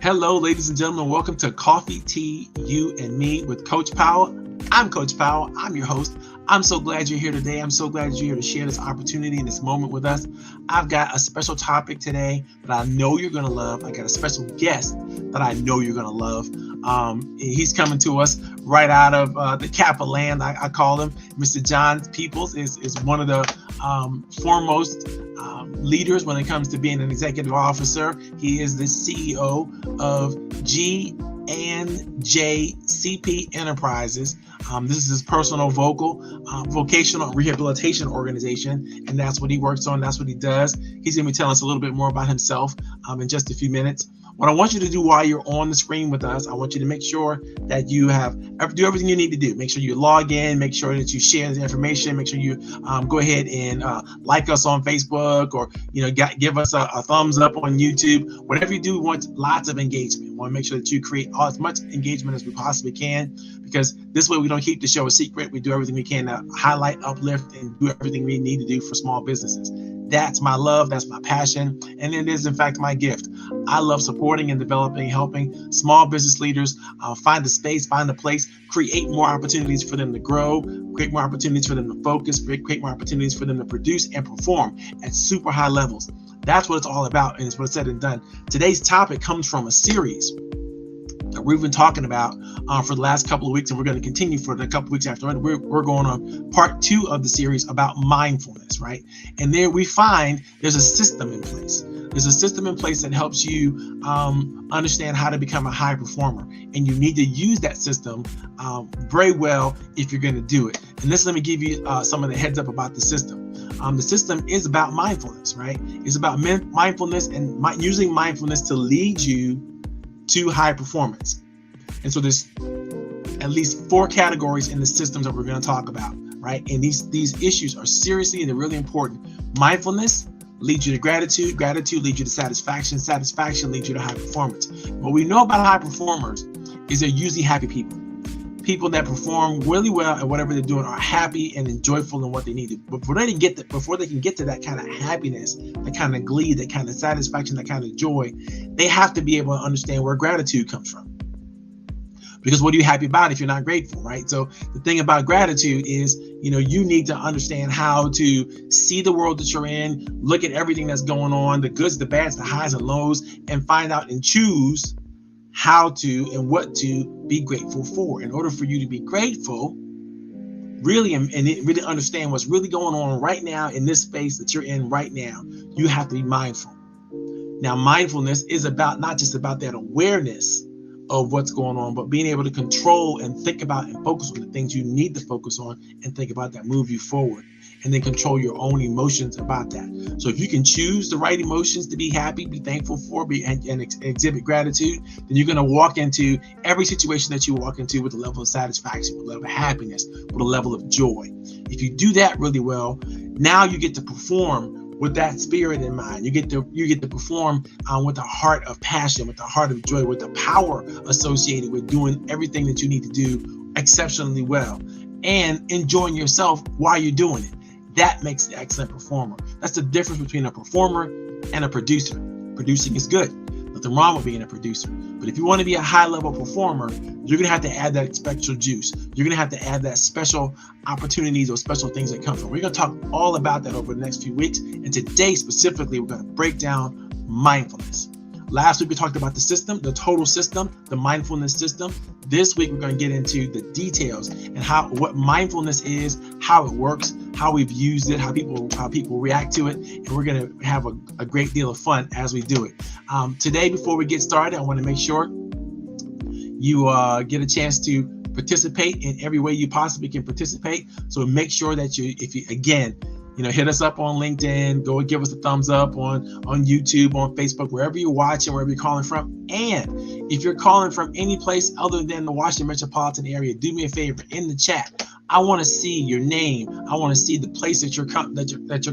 Hello, ladies and gentlemen. Welcome to Coffee, Tea, You and Me with Coach Powell. I'm Coach Powell. I'm your host. I'm so glad you're here today. I'm so glad you're here to share this opportunity and this moment with us. I've got a special topic today that I know you're going to love. I got a special guest that I know you're going to love. He's coming to us right out of the Kappa land. I call him Mr. John Peoples. Is one of the foremost leaders when it comes to being an executive officer. He is the CEO of G&J CP Enterprises. This is his personal vocational rehabilitation organization, and that's what he works on. That's what he does. He's going to be telling us a little bit more about himself in just a few minutes. What I want you to do while you're on the screen with us, I want you to make sure that you do everything you need to do. Make sure you log in, make sure that you share the information, make sure you go ahead and like us on Facebook, or give us a thumbs up on YouTube. Whatever you do, we want lots of engagement. We want to make sure that you create as much engagement as we possibly can, because this way we don't keep the show a secret. We do everything we can to highlight, uplift, and do everything we need to do for small businesses. That's my love, that's my passion, and it is in fact my gift. I love supporting and developing, helping small business leaders find a space, find a place, create more opportunities for them to grow, create more opportunities for them to focus, create more opportunities for them to produce and perform at super high levels. That's what it's all about, and it's what's said and done. Today's topic comes from a series that we've been talking about for the last couple of weeks, and we're going to continue for the couple of weeks after. We're going on part 2 of the series about mindfulness, right? And there we find there's a system in place. There's a system in place that helps you understand how to become a high performer, and you need to use that system very well if you're going to do it. And let me give you some of the heads up about the system. The system is about mindfulness, right? It's about mindfulness and using mindfulness to lead you to high performance. And so there's at least 4 categories in the systems that we're going to talk about, right? And these issues are seriously and they're really important. Mindfulness leads you to gratitude. Gratitude leads you to satisfaction. Satisfaction leads you to high performance. What we know about high performers is they're usually happy people. People that perform really well at whatever they're doing are happy and joyful in what they need to. But before they can get to that kind of happiness, that kind of glee, that kind of satisfaction, that kind of joy, they have to be able to understand where gratitude comes from. Because what are you happy about if you're not grateful, right? So the thing about gratitude is, you need to understand how to see the world that you're in, look at everything that's going on, the goods, the bads, the highs and lows, and find out and choose how to and what to be grateful for. In order for you to be grateful, really, and really understand what's really going on right now in this space that you're in right now, you have to be mindful. Now, mindfulness is about not just about that awareness of what's going on, but being able to control and think about and focus on the things you need to focus on and think about that move you forward, and then control your own emotions about that. So if you can choose the right emotions to be happy, be thankful for, and exhibit gratitude, then you're going to walk into every situation that you walk into with a level of satisfaction, with a level of happiness, with a level of joy. If you do that really well, now you get to perform with that spirit in mind. You get to perform with the heart of passion, with the heart of joy, with the power associated with doing everything that you need to do exceptionally well, and enjoying yourself while you're doing it. That makes the excellent performer. That's the difference between a performer and a producer. Producing is good. Nothing wrong with being a producer. But if you want to be a high-level performer, you're going to have to add that special juice. You're going to have to add that special opportunities or special things that come from. We're going to talk all about that over the next few weeks. And today, specifically, we're going to break down mindfulness. Last week, we talked about the system, the total system, the mindfulness system. This week, we're going to get into the details and what mindfulness is, how it works, how we've used it, how people react to it, and we're going to have a great deal of fun as we do it. Today, before we get started, I want to make sure you get a chance to participate in every way you possibly can participate. So make sure that hit us up on LinkedIn, go and give us a thumbs up on YouTube, on Facebook, wherever you're watching, wherever you're calling from. And if you're calling from any place other than the Washington metropolitan area, do me a favor, in the chat, I want to see your name. I want to see the place that you're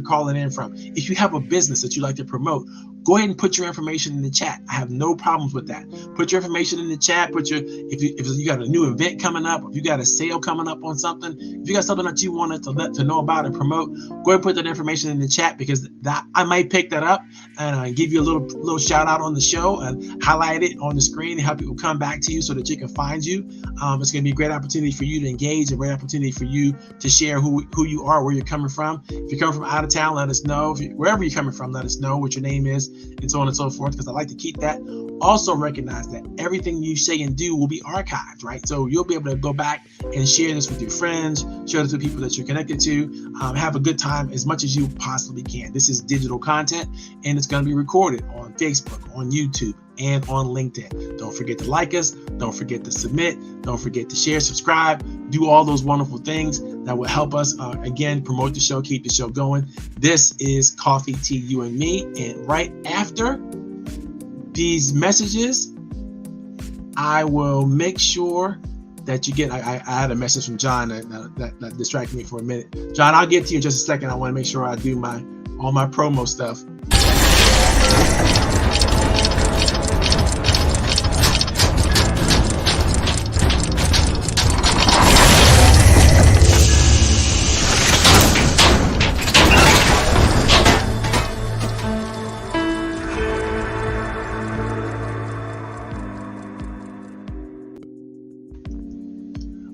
calling in from. If you have a business that you like to promote, go ahead and put your information in the chat. I have no problems with that. Put your information in the chat. If you got a new event coming up, if you got a sale coming up on something, if you got something that you wanted to know about and promote, go ahead and put that information in the chat, because I might pick that up and give you a little shout out on the show and highlight it on the screen and help people come back to you so that you can find you. It's going to be a great opportunity for you to engage, a great opportunity for you to share who you are, where you're coming from. If you're coming from out of town, let us know. Wherever you're coming from, let us know what your name is, and so on and so forth, because I like to keep that. Also recognize that everything you say and do will be archived, right? So you'll be able to go back and share this with your friends, share this with people that you're connected to, have a good time as much as you possibly can. This is digital content, and it's going to be recorded on Facebook, on YouTube, and on LinkedIn. Don't forget to like us. Don't forget to submit. Don't forget to share, subscribe, do all those wonderful things that will help us, again, promote the show, keep the show going. This is Coffee, Tea, You and Me. And right after these messages, I will make sure that you get, I had a message from John that distracted me for a minute. John, I'll get to you in just a second. I want to make sure I do all my promo stuff.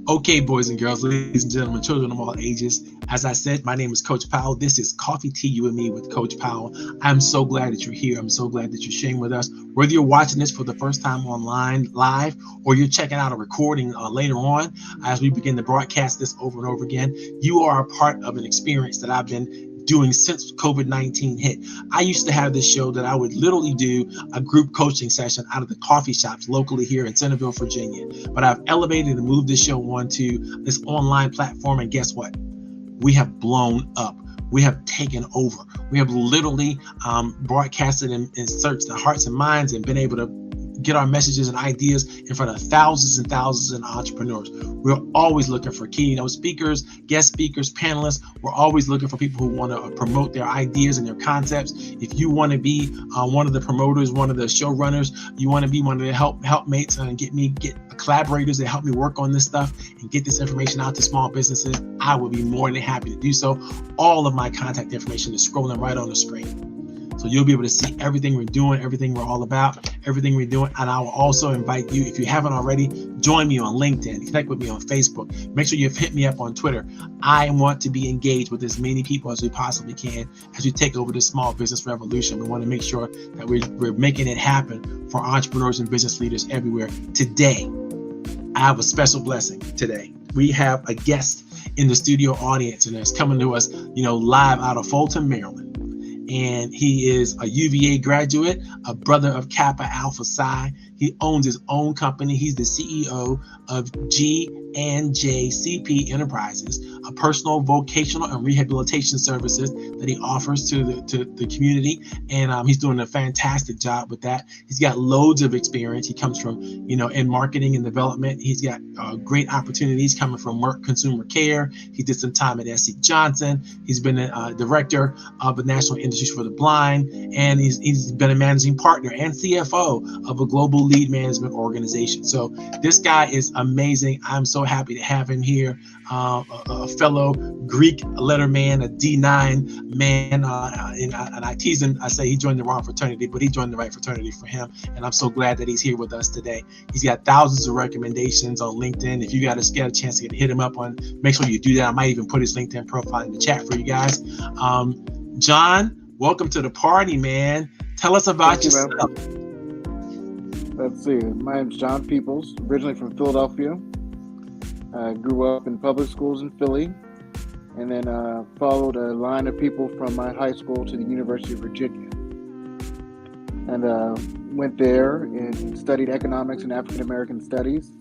Okay, boys and girls, ladies and gentlemen, children of all ages. As I said, my name is Coach Powell. This is Coffee, Tea, You and Me with Coach Powell. I'm so glad that you're here. I'm so glad that you're sharing with us. Whether you're watching this for the first time online, live, or you're checking out a recording later on as we begin to broadcast this over and over again, you are a part of an experience that I've been doing since COVID-19 hit. I used to have this show that I would literally do a group coaching session out of the coffee shops locally here in Centerville, Virginia. But I've elevated and moved this show onto this online platform, and guess what? We have blown up. We have taken over. We have literally broadcasted and searched the hearts and minds and been able to get our messages and ideas in front of thousands and thousands of entrepreneurs. We're always looking for keynote speakers, guest speakers, panelists. We're always looking for people who want to promote their ideas and their concepts. If you want to be one of the promoters, one of the showrunners, you want to be one of the helpmates and get collaborators that help me work on this stuff and get this information out to small businesses, I would be more than happy to do so. All of my contact information is scrolling right on the screen. So you'll be able to see everything we're doing, everything we're all about, everything we're doing. And I will also invite you, if you haven't already, join me on LinkedIn, connect with me on Facebook. Make sure you've hit me up on Twitter. I want to be engaged with as many people as we possibly can as we take over this small business revolution. We want to make sure that we're making it happen for entrepreneurs and business leaders everywhere. Today, I have a special blessing today. We have a guest in the studio audience, and it's coming to us, live out of Fulton, Maryland. And he is a UVA graduate, a brother of Kappa Alpha Psi. He owns his own company. He's the CEO of G&J CP Enterprises, a personal, vocational, and rehabilitation services that he offers to the community. And he's doing a fantastic job with that. He's got loads of experience. He comes from, in marketing and development. He's got great opportunities coming from Merck Consumer Care. He did some time at SC Johnson. He's been a director of the National Industries for the Blind, and he's been a managing partner and CFO of a global lead management organization. So this guy is amazing. I'm so happy to have him here. A fellow Greek letter man, a D9 man, and I tease him. I say he joined the wrong fraternity, but he joined the right fraternity for him. And I'm so glad that he's here with us today. He's got thousands of recommendations on LinkedIn. If you get a chance to hit him up make sure you do that. I might even put his LinkedIn profile in the chat for you guys. John, welcome to the party, man. Tell us about yourself. Let's see. My name's John Peoples, originally from Philadelphia. I grew up in public schools in Philly, and then followed a line of people from my high school to the University of Virginia. And went there and studied economics and African American studies.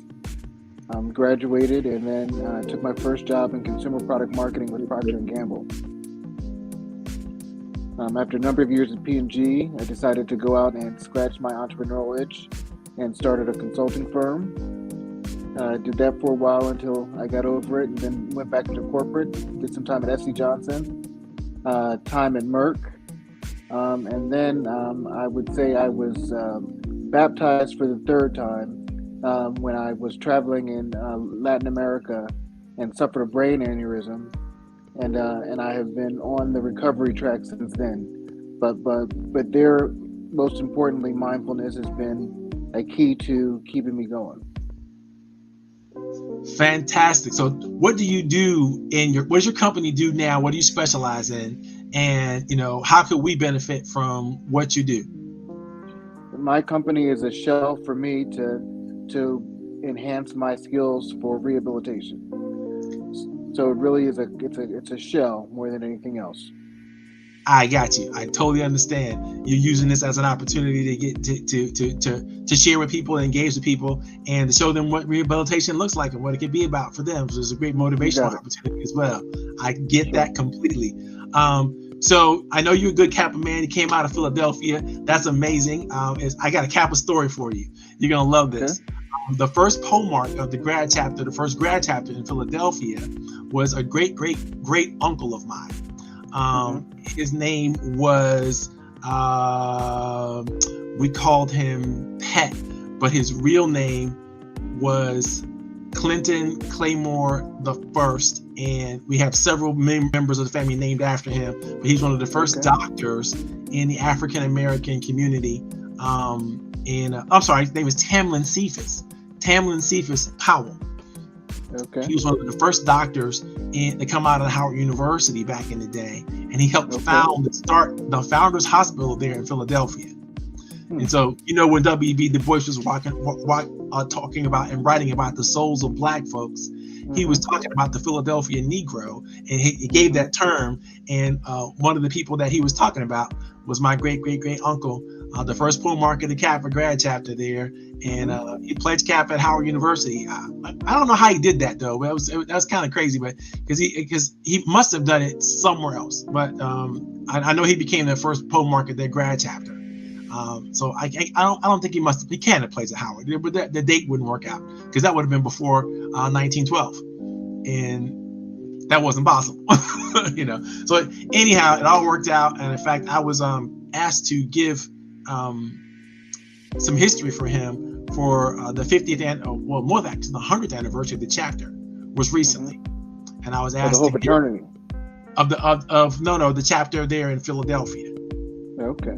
Graduated, and then took my first job in consumer product marketing with Procter & Gamble. After a number of years at P&G, I decided to go out and scratch my entrepreneurial itch and started a consulting firm. Did that for a while until I got over it, and then went back into corporate. Did some time at SC Johnson, time at Merck, And then I would say I was baptized for the third time when I was traveling in Latin America and suffered a brain aneurysm, and I have been on the recovery track since then. But there, most importantly, mindfulness has been a key to keeping me going. Fantastic. So what do you do what does your company do now? What do you specialize in? And, how could we benefit from what you do? My company is a shell for me to enhance my skills for rehabilitation. So it really is it's a shell more than anything else. I got you. I totally understand. You're using this as an opportunity to get to share with people, and engage with people, and to show them what rehabilitation looks like and what it can be about for them. So it's a great motivational opportunity as well. I get that completely. So I know you're a good Kappa man. You came out of Philadelphia. That's amazing. I got a Kappa story for you. You're gonna love this. Okay. The first POMARC of the first grad chapter in Philadelphia, was a great uncle of mine. His name was, we called him Pet, but his real name was Clinton Claymore the First, and we have several members of the family named after him. But he's one of the first doctors in the African American community. His name is Tamlin Cephas Powell. Okay. He was one of the first doctors to come out of Howard University back in the day, and he helped start the Founders Hospital there in Philadelphia. And so, when W.B. Du Bois was talking about and writing about the souls of Black folks, he was talking about the Philadelphia Negro, and he gave that term. And one of the people that he was talking about was my great uncle, the first POMARC of the Kappa grad chapter there, and he pledged Kappa at Howard University. I don't know how he did that though. That was kind of crazy, but because he must have done it somewhere else. But I know he became the first POMARC at their grad chapter. So I don't think he can have pledged at Howard, but the date wouldn't work out because that would have been before 1912, and that wasn't possible. So anyhow, it all worked out, and in fact, I was asked to give some history for him for the 50th and more than the 100th anniversary of the chapter was recently, and I was asked the whole fraternity the chapter there in Philadelphia. Okay.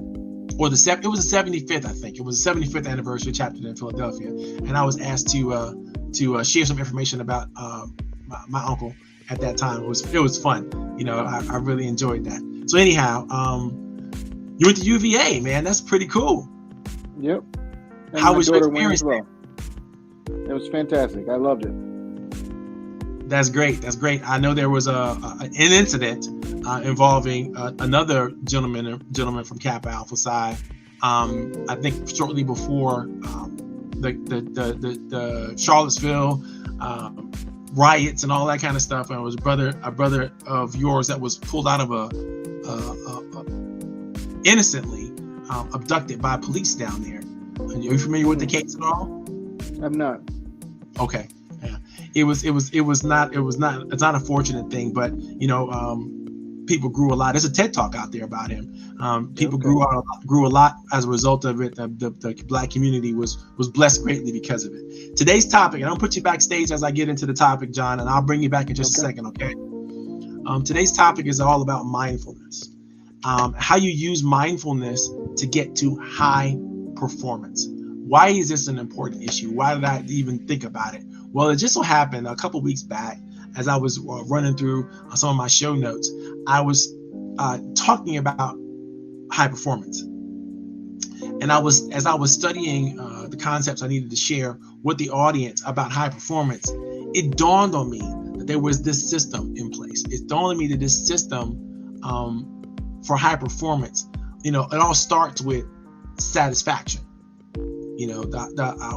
Or it was the 75th, I think. It was the 75th anniversary chapter in Philadelphia, and I was asked to share some information about my uncle at that time. It was fun. I really enjoyed that. So anyhow, you went to UVA, man. That's pretty cool. Yep. And how was your experience? Well. It was fantastic. I loved it. That's great. I know there was an incident involving another gentleman from Kappa Alpha Psi. I think shortly before the Charlottesville riots and all that kind of stuff. And it was a brother of yours that was pulled out of innocently abducted by police down there. Are you familiar with the case at all? I'm not. Okay. Yeah. It's not a fortunate thing, but people grew a lot. There's a TED talk out there about him. People grew a lot as a result of it. The Black community was blessed greatly because of it. Today's topic, and I'll put you backstage as I get into the topic, John, and I'll bring you back in just a second, okay? Today's topic is all about mindfulness. How you use mindfulness to get to high performance. Why is this an important issue? Why did I even think about it? Well, it just so happened a couple weeks back, as I was running through some of my show notes, I was talking about high performance. And as I was studying the concepts I needed to share with the audience about high performance, it dawned on me that there was this system in place. It dawned on me that this system for high performance, it all starts with satisfaction.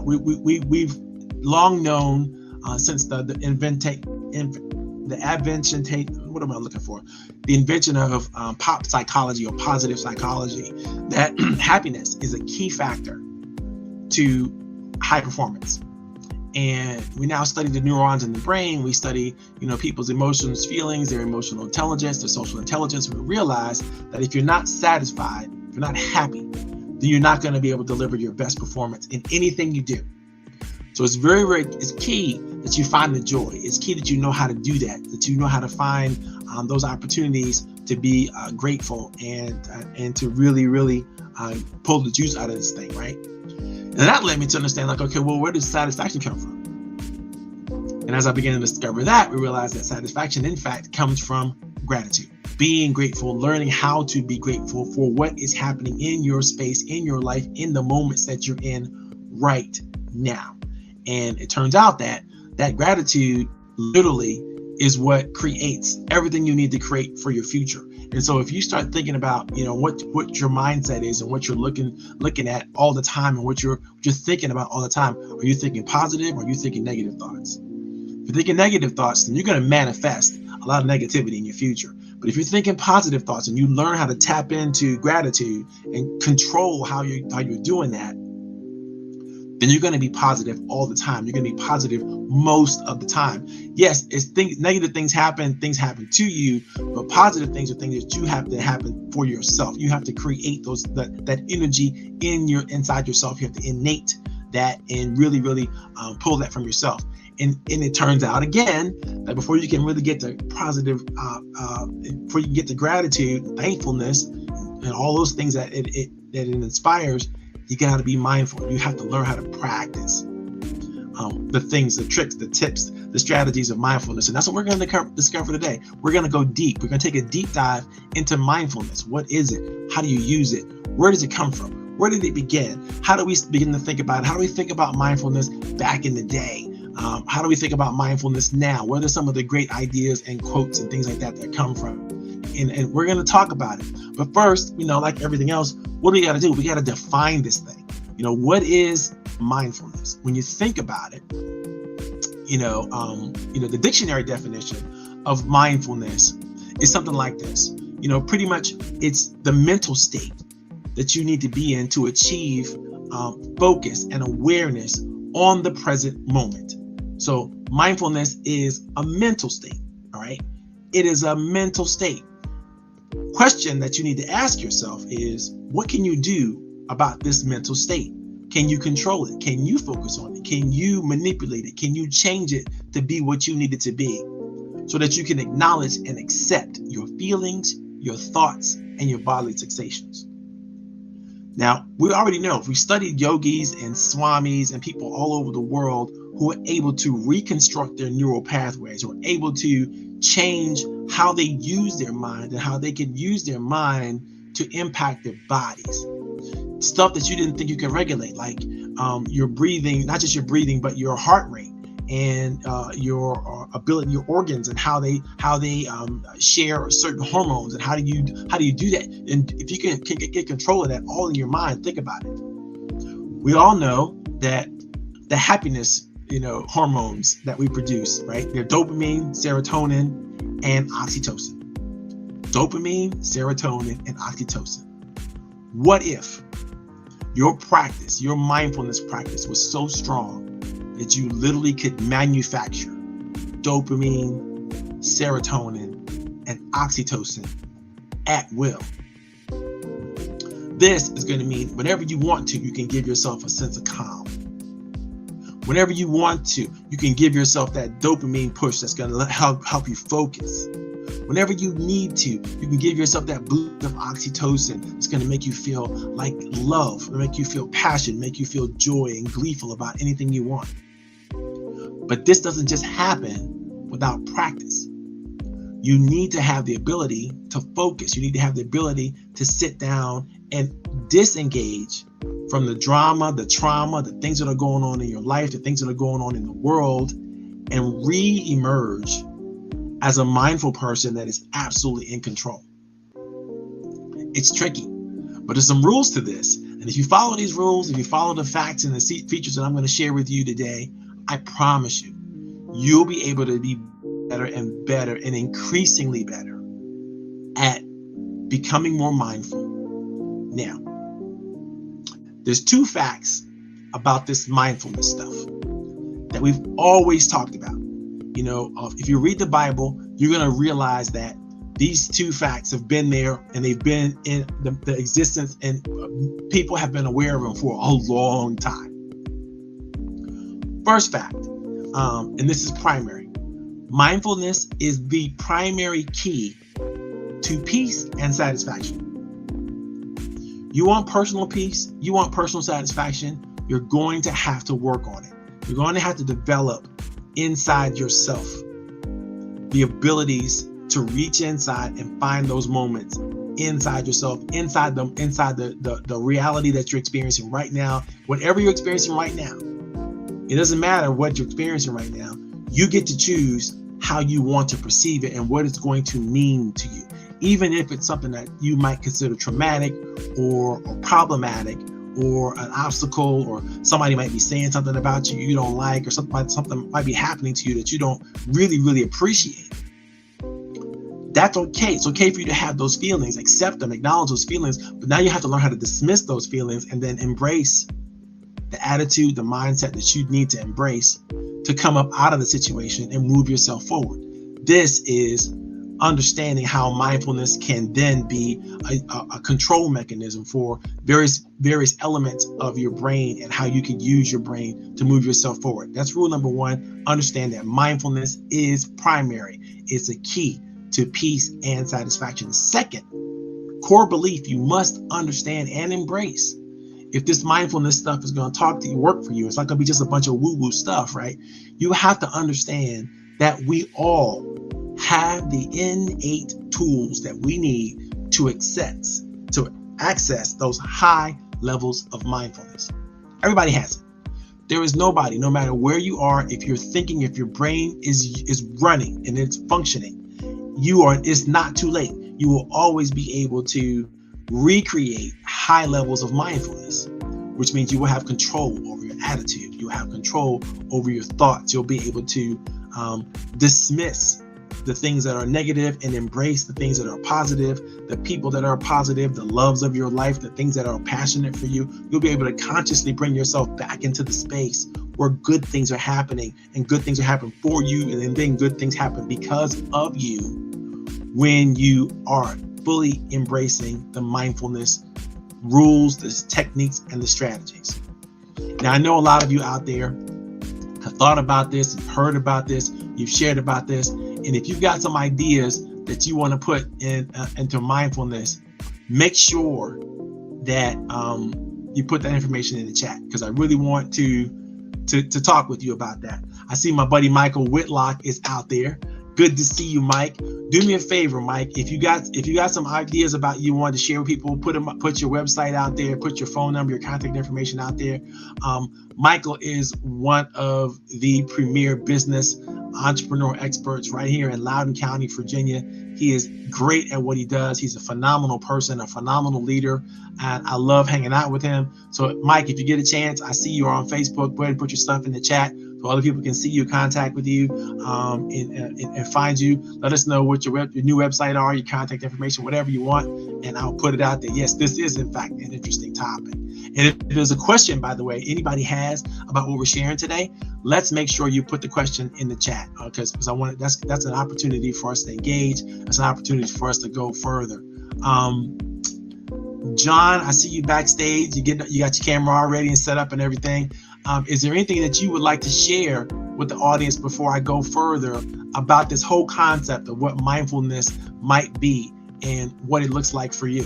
We've long known since the invention of pop psychology or positive psychology, that happiness is a key factor to high performance. And we now study the neurons in the brain. We study, people's emotions, feelings, their emotional intelligence, their social intelligence. We realize that if you're not satisfied, if you're not happy, then you're not going to be able to deliver your best performance in anything you do. So it's it's key that you find the joy. It's key that you know how to do that you know how to find those opportunities to be grateful and to really, really pull the juice out of this thing, right? And that led me to understand, okay, well, where does satisfaction come from? And as I began to discover that, we realized that satisfaction, in fact, comes from gratitude. Being grateful, learning how to be grateful for what is happening in your space, in your life, in the moments that you're in right now. And it turns out that gratitude literally is what creates everything you need to create for your future. And so if you start thinking about, what your mindset is and what you're looking at all the time and what you're thinking about all the time, are you thinking positive or are you thinking negative thoughts? If you're thinking negative thoughts, then you're going to manifest a lot of negativity in your future. But if you're thinking positive thoughts and you learn how to tap into gratitude and control how you're doing that, then you're going to be positive all the time. You're going to be positive most of the time. Yes, negative things happen to you, but positive things are things that you have to happen for yourself. You have to create that energy inside yourself. You have to innate that and really, really pull that from yourself. And it turns out again that before you can really get to positive, before you get to gratitude, thankfulness, and all those things that it inspires, you got to be mindful. You have to learn how to practice the things, the tricks, the tips, the strategies of mindfulness. And that's what we're going to discover today. We're going to go deep. We're going to take a deep dive into mindfulness. What is it? How do you use it? Where does it come from? Where did it begin? How do we begin to think about it? How do we think about mindfulness back in the day? How do we think about mindfulness now? What are some of the great ideas and quotes and things like that come from? And we're going to talk about it. But first, like everything else, what do we got to do? We got to define this thing. What is mindfulness? When you think about it, the dictionary definition of mindfulness is something like this. Pretty much it's the mental state that you need to be in to achieve focus and awareness on the present moment. So mindfulness is a mental state, all right? It is a mental state. Question that you need to ask yourself is, what can you do about this mental state? Can you control it? Can you focus on it? Can you manipulate it? Can you change it to be what you need it to be so that you can acknowledge and accept your feelings, your thoughts, and your bodily sensations? Now, we already know, if we studied yogis and swamis and people all over the world who are able to reconstruct their neural pathways, who are able to change how they use their mind and how they can use their mind to impact their bodies. Stuff that you didn't think you could regulate, like your breathing, not just your breathing, but your heart rate and your ability, your organs, and how they share certain hormones, and how do you do that? And if you can get control of that all in your mind, think about it. We all know that the happiness hormones that we produce, right? They're dopamine, serotonin, and oxytocin. Dopamine, serotonin, and oxytocin. What if your practice, your mindfulness practice, was so strong that you literally could manufacture dopamine, serotonin, and oxytocin at will? This is going to mean whenever you want to, you can give yourself a sense of calm. Whenever you want to, you can give yourself that dopamine push that's going to help you focus. Whenever you need to, you can give yourself that boost of oxytocin. It's going to make you feel like love, make you feel passion, make you feel joy and gleeful about anything you want. But this doesn't just happen without practice. You need to have the ability to focus. You need to have the ability to sit down and disengage from the drama, the trauma, the things that are going on in your life, the things that are going on in the world, and re-emerge as a mindful person that is absolutely in control. It's tricky, but there's some rules to this. And if you follow these rules, if you follow the facts and the features that I'm going to share with you today, I promise you, you'll be able to be better and better and increasingly better at becoming more mindful. Now, there's two facts about this mindfulness stuff that we've always talked about. You know, if you read the Bible, you're going to realize that these two facts have been there, and they've been in the existence, and people have been aware of them for a long time. First fact, and this is primary. Mindfulness is the primary key to peace and satisfaction. You want personal peace, you want personal satisfaction, you're going to have to work on it. You're going to have to develop inside yourself the abilities to reach inside and find those moments inside yourself, inside the reality that you're experiencing right now. Whatever you're experiencing right now, it doesn't matter what you're experiencing right now. You get to choose how you want to perceive it and what it's going to mean to you. Even if it's something that you might consider traumatic or problematic, or an obstacle, or somebody might be saying something about you you don't like, or something might be happening to you that you don't really appreciate. That's okay. It's okay for you to have those feelings, accept them, acknowledge those feelings, but now you have to learn how to dismiss those feelings and then embrace the attitude, the mindset that you need to embrace to come up out of the situation and move yourself forward. This is understanding how mindfulness can then be a control mechanism for various elements of your brain and how you can use your brain to move yourself forward. That's rule number one. Understand that mindfulness is primary. It's a key to peace and satisfaction. Second, core belief you must understand and embrace. If this mindfulness stuff is going to talk to you, work for you, it's not going to be just a bunch of woo-woo stuff, right? You have to understand that we all have the innate tools that we need to access those high levels of mindfulness. Everybody has it. There is nobody, no matter where you are, if you're thinking, if your brain is running and it's functioning, it's not too late. You will always be able to recreate high levels of mindfulness, which means you will have control over your attitude. You'll have control over your thoughts. You'll be able to dismiss the things that are negative and embrace the things that are positive, the people that are positive, the loves of your life, the things that are passionate for you. You'll be able to consciously bring yourself back into the space where good things are happening, and good things are happening for you, and then good things happen because of you when you are fully embracing the mindfulness rules, the techniques, and the strategies. Now, I know a lot of you out there have thought about this, you've heard about this, you've shared about this, and if you've got some ideas that you want to put into mindfulness, make sure that you put that information in the chat, because I really want to talk with you about that. I see my buddy Michael Whitlock is out there. Good to see you, Mike. Do me a favor, Mike. If you got some ideas about you want to share with people, put your website out there, put your phone number, your contact information out there. Michael is one of the premier business entrepreneur experts right here in Loudoun County, Virginia. He is great at what he does. He's a phenomenal person, a phenomenal leader, and I love hanging out with him. So, Mike, if you get a chance, I see you on Facebook. Go ahead and put your stuff in the chat so other people can see you, contact with you, and find you. Let us know what your new website are, your contact information, whatever you want, and I'll put it out there. Yes, this is in fact an interesting topic. And if there's a question, by the way, anybody has about what we're sharing today, let's make sure you put the question in the chat, because I want that's an opportunity for us to engage. That's an opportunity for us to go further. John, I see you backstage. You got your camera already and set up and everything. Is there anything that you would like to share with the audience before I go further about this whole concept of what mindfulness might be and what it looks like for you?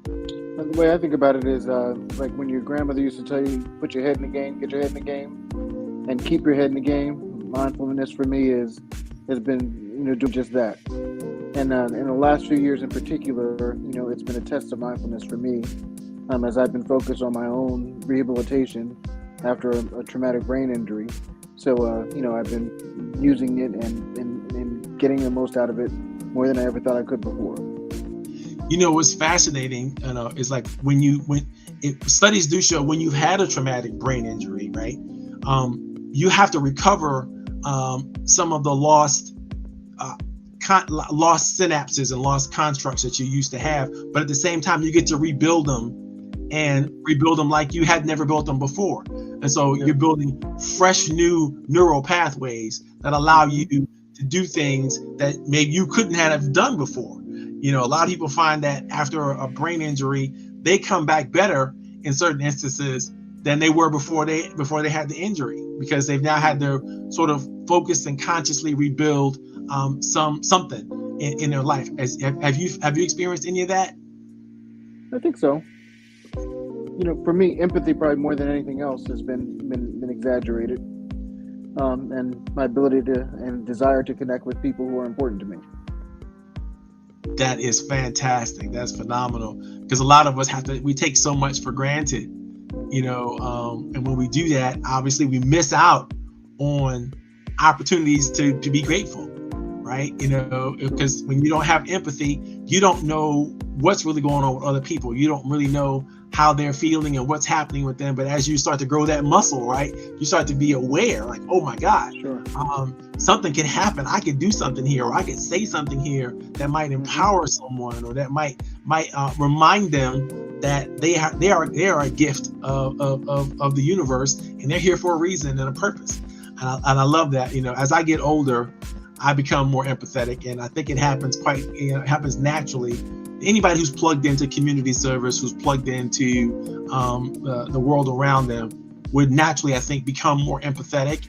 The way I think about it is like when your grandmother used to tell you, put your head in the game, get your head in the game, and keep your head in the game. Mindfulness for me has been, doing just that. And in the last few years in particular, it's been a test of mindfulness for me, as I've been focused on my own rehabilitation after a traumatic brain injury. So, I've been using it and getting the most out of it more than I ever thought I could before. What's fascinating, is like studies do show when you've had a traumatic brain injury, right? You have to recover some of the lost synapses and lost constructs that you used to have, but at the same time, you get to rebuild them like you had never built them before. And so you're building fresh new neural pathways that allow you to do things that maybe you couldn't have done before. A lot of people find that after a brain injury, they come back better in certain instances than they were before they had the injury, because they've now had their sort of focus and consciously rebuild something in their life. Have you experienced any of that? I think so. For me, empathy probably more than anything else has been exaggerated, and my ability to and desire to connect with people who are important to me. That is fantastic. That's phenomenal, because a lot of us we take so much for granted, and when we do that, obviously we miss out on opportunities to be grateful, right? Because when you don't have empathy, you don't know what's really going on with other people. You don't really know how they're feeling and what's happening with them. But as you start to grow that muscle, right, you start to be aware, like, oh my God, something can happen. I could do something here, or I could say something here that might empower someone, or that might remind them that they are a gift of the universe, and they're here for a reason and a purpose. And I love that. As I get older, I become more empathetic, and I think it happens it happens naturally. Anybody who's plugged into community service, who's plugged into the world around them, would naturally, I think, become more empathetic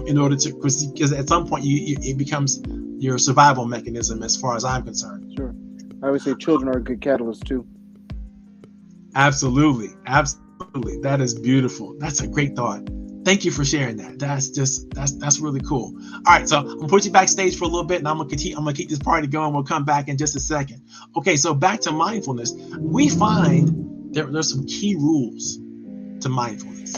in order to, because at some point it becomes your survival mechanism, as far as I'm concerned. Sure. I always say children are a good catalyst too. Absolutely. That is beautiful. That's a great thought. Thank you for sharing that. That's really cool. All right, so I'm gonna put you backstage for a little bit, and I'm gonna keep this party going. We'll come back in just a second. Okay, so back to mindfulness. We find there's some key rules to mindfulness.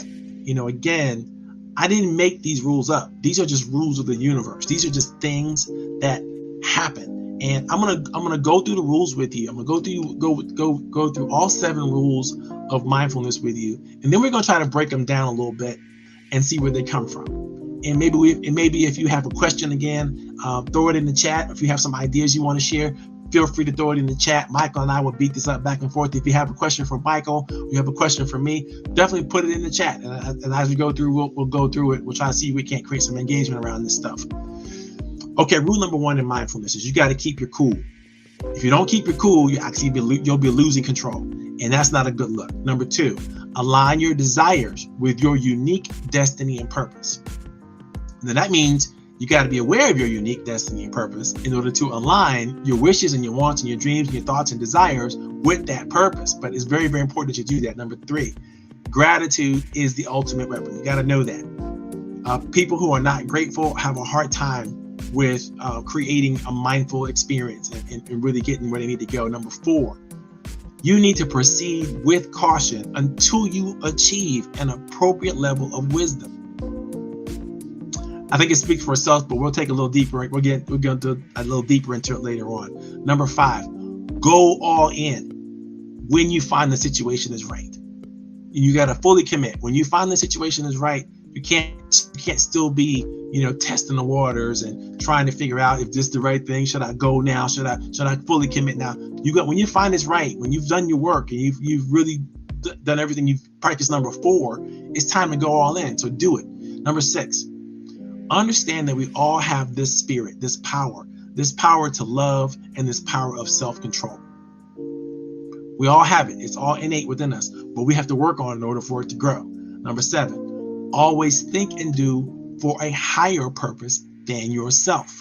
Again, I didn't make these rules up. These are just rules of the universe. These are just things that happen. And I'm gonna go through the rules with you. I'm gonna go through all 7 rules of mindfulness with you, and then we're gonna try to break them down a little bit and see where they come from. And maybe if you have a question again, throw it in the chat. If you have some ideas you want to share, feel free to throw it in the chat. Michael and I will beat this up back and forth. If you have a question for Michael, or you have a question for me, definitely put it in the chat. And as we go through, we'll go through it. We'll try to see if we can't create some engagement around this stuff. Okay, rule number 1 in mindfulness is you got to keep your cool. If you don't keep your cool, you'll be losing control, and that's not a good look. Number 2, align your desires with your unique destiny and purpose. Then that means you got to be aware of your unique destiny and purpose in order to align your wishes and your wants and your dreams and your thoughts and desires with that purpose. But it's very, very important that you do that. Number 3, gratitude is the ultimate weapon. You got to know that. People who are not grateful have a hard time with creating a mindful experience and really getting where they need to go. Number 4, you need to proceed with caution until you achieve an appropriate level of wisdom. I think it speaks for itself, but we'll take a little deeper. We'll go a little deeper into it later on. Number 5, go all in when you find the situation is right. You got to fully commit. When you find the situation is right, you can't still be, testing the waters and trying to figure out if this is the right thing. Should I go now? Should I fully commit now? When you find it's right, when you've done your work and you've really done everything, you've practiced number 4, it's time to go all in. So do it. Number 6, understand that we all have this spirit, this power to love, and this power of self-control. We all have it. It's all innate within us, but we have to work on it in order for it to grow. Number 7, always think and do for a higher purpose than yourself.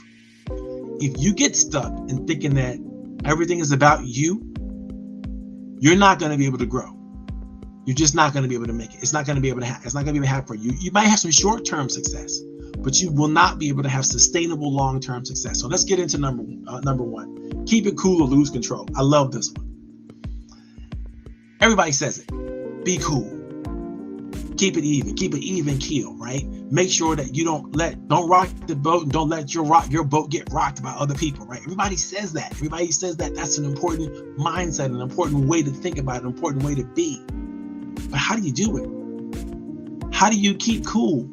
If you get stuck in thinking that everything is about you, you're not going to be able to grow. You're just not going to be able to make it. It's not going to be able to happen for you. You might have some short-term success, but you will not be able to have sustainable long-term success. So let's get into number 1. Keep it cool or lose control. I love this one. Everybody says it. Be cool. Keep it even keel, right? Make sure that you don't rock the boat, and don't let your boat get rocked by other people, right? Everybody says that. That's an important mindset, an important way to think about it, an important way to be. But how do you do it? How do you keep cool?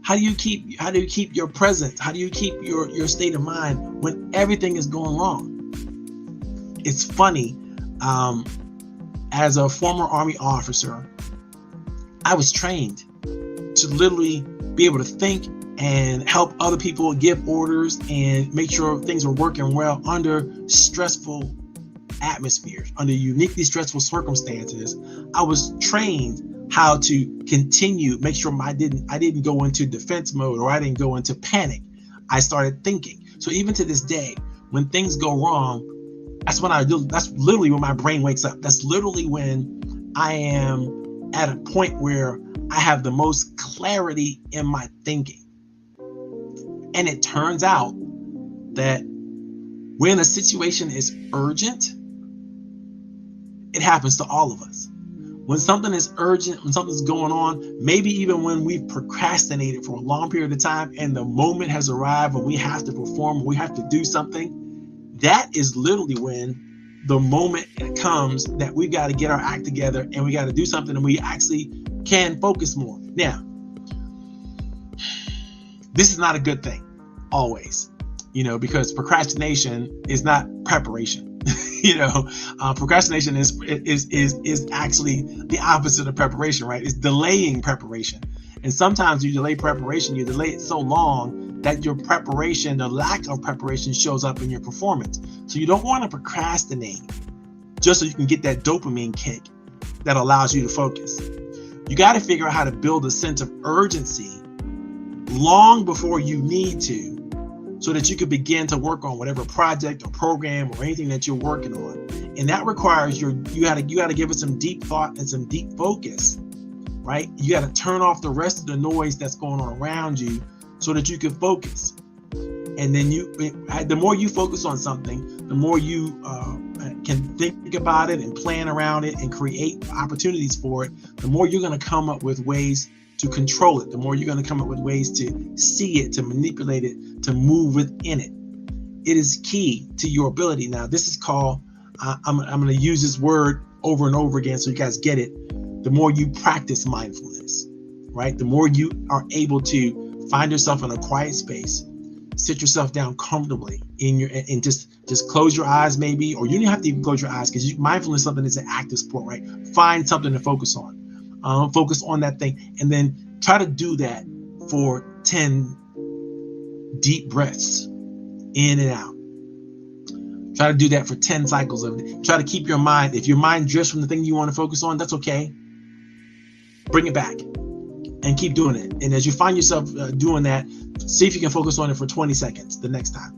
How do you keep your presence? How do you keep your state of mind when everything is going wrong? It's funny. As a former Army officer, I was trained should literally be able to think and help other people, give orders, and make sure things are working well under stressful atmospheres, under uniquely stressful circumstances. I was trained how to continue, make sure I didn't go into defense mode, or I didn't go into panic. I started thinking. So even to this day, when things go wrong, that's literally when my brain wakes up. That's literally when I am at a point where I have the most clarity in my thinking. And it turns out that when a situation is urgent, it happens to all of us. When something is urgent, when something's going on, maybe even when we've procrastinated for a long period of time and the moment has arrived when we have to perform, we have to do something, that is literally when the moment comes that we got to get our act together and we got to do something, and we actually can focus more. Now, this is not a good thing always, because procrastination is not preparation. Procrastination is actually the opposite of preparation, right? It's delaying preparation. And sometimes you delay preparation, you delay it so long that your preparation, the lack of preparation, shows up in your performance. So you don't want to procrastinate just so you can get that dopamine kick that allows you to focus. You got to figure out how to build a sense of urgency long before you need to, so that you can begin to work on whatever project or program or anything that you're working on. And that requires you got to give it some deep thought and some deep focus, right? You got to turn off the rest of the noise that's going on around you so that you can focus. And then the more you focus on something, the more you can think about it and plan around it and create opportunities for it, the more you're going to come up with ways to control it, the more you're going to come up with ways to see it, to manipulate it, to move within it. It is key to your ability. Now, this is called, I'm going to use this word over and over again so you guys get it. The more you practice mindfulness, right? The more you are able to find yourself in a quiet space, sit yourself down comfortably and just close your eyes maybe, or you don't have to even close your eyes, because mindfulness is something that's an active sport, right? Find something to focus on. Focus on that thing, and then try to do that for 10 deep breaths in and out. Try to do that for 10 cycles of it. Try to keep your mind, if your mind drifts from the thing you want to focus on, that's okay. Bring it back and keep doing it. And as you find yourself doing that, see if you can focus on it for 20 seconds the next time,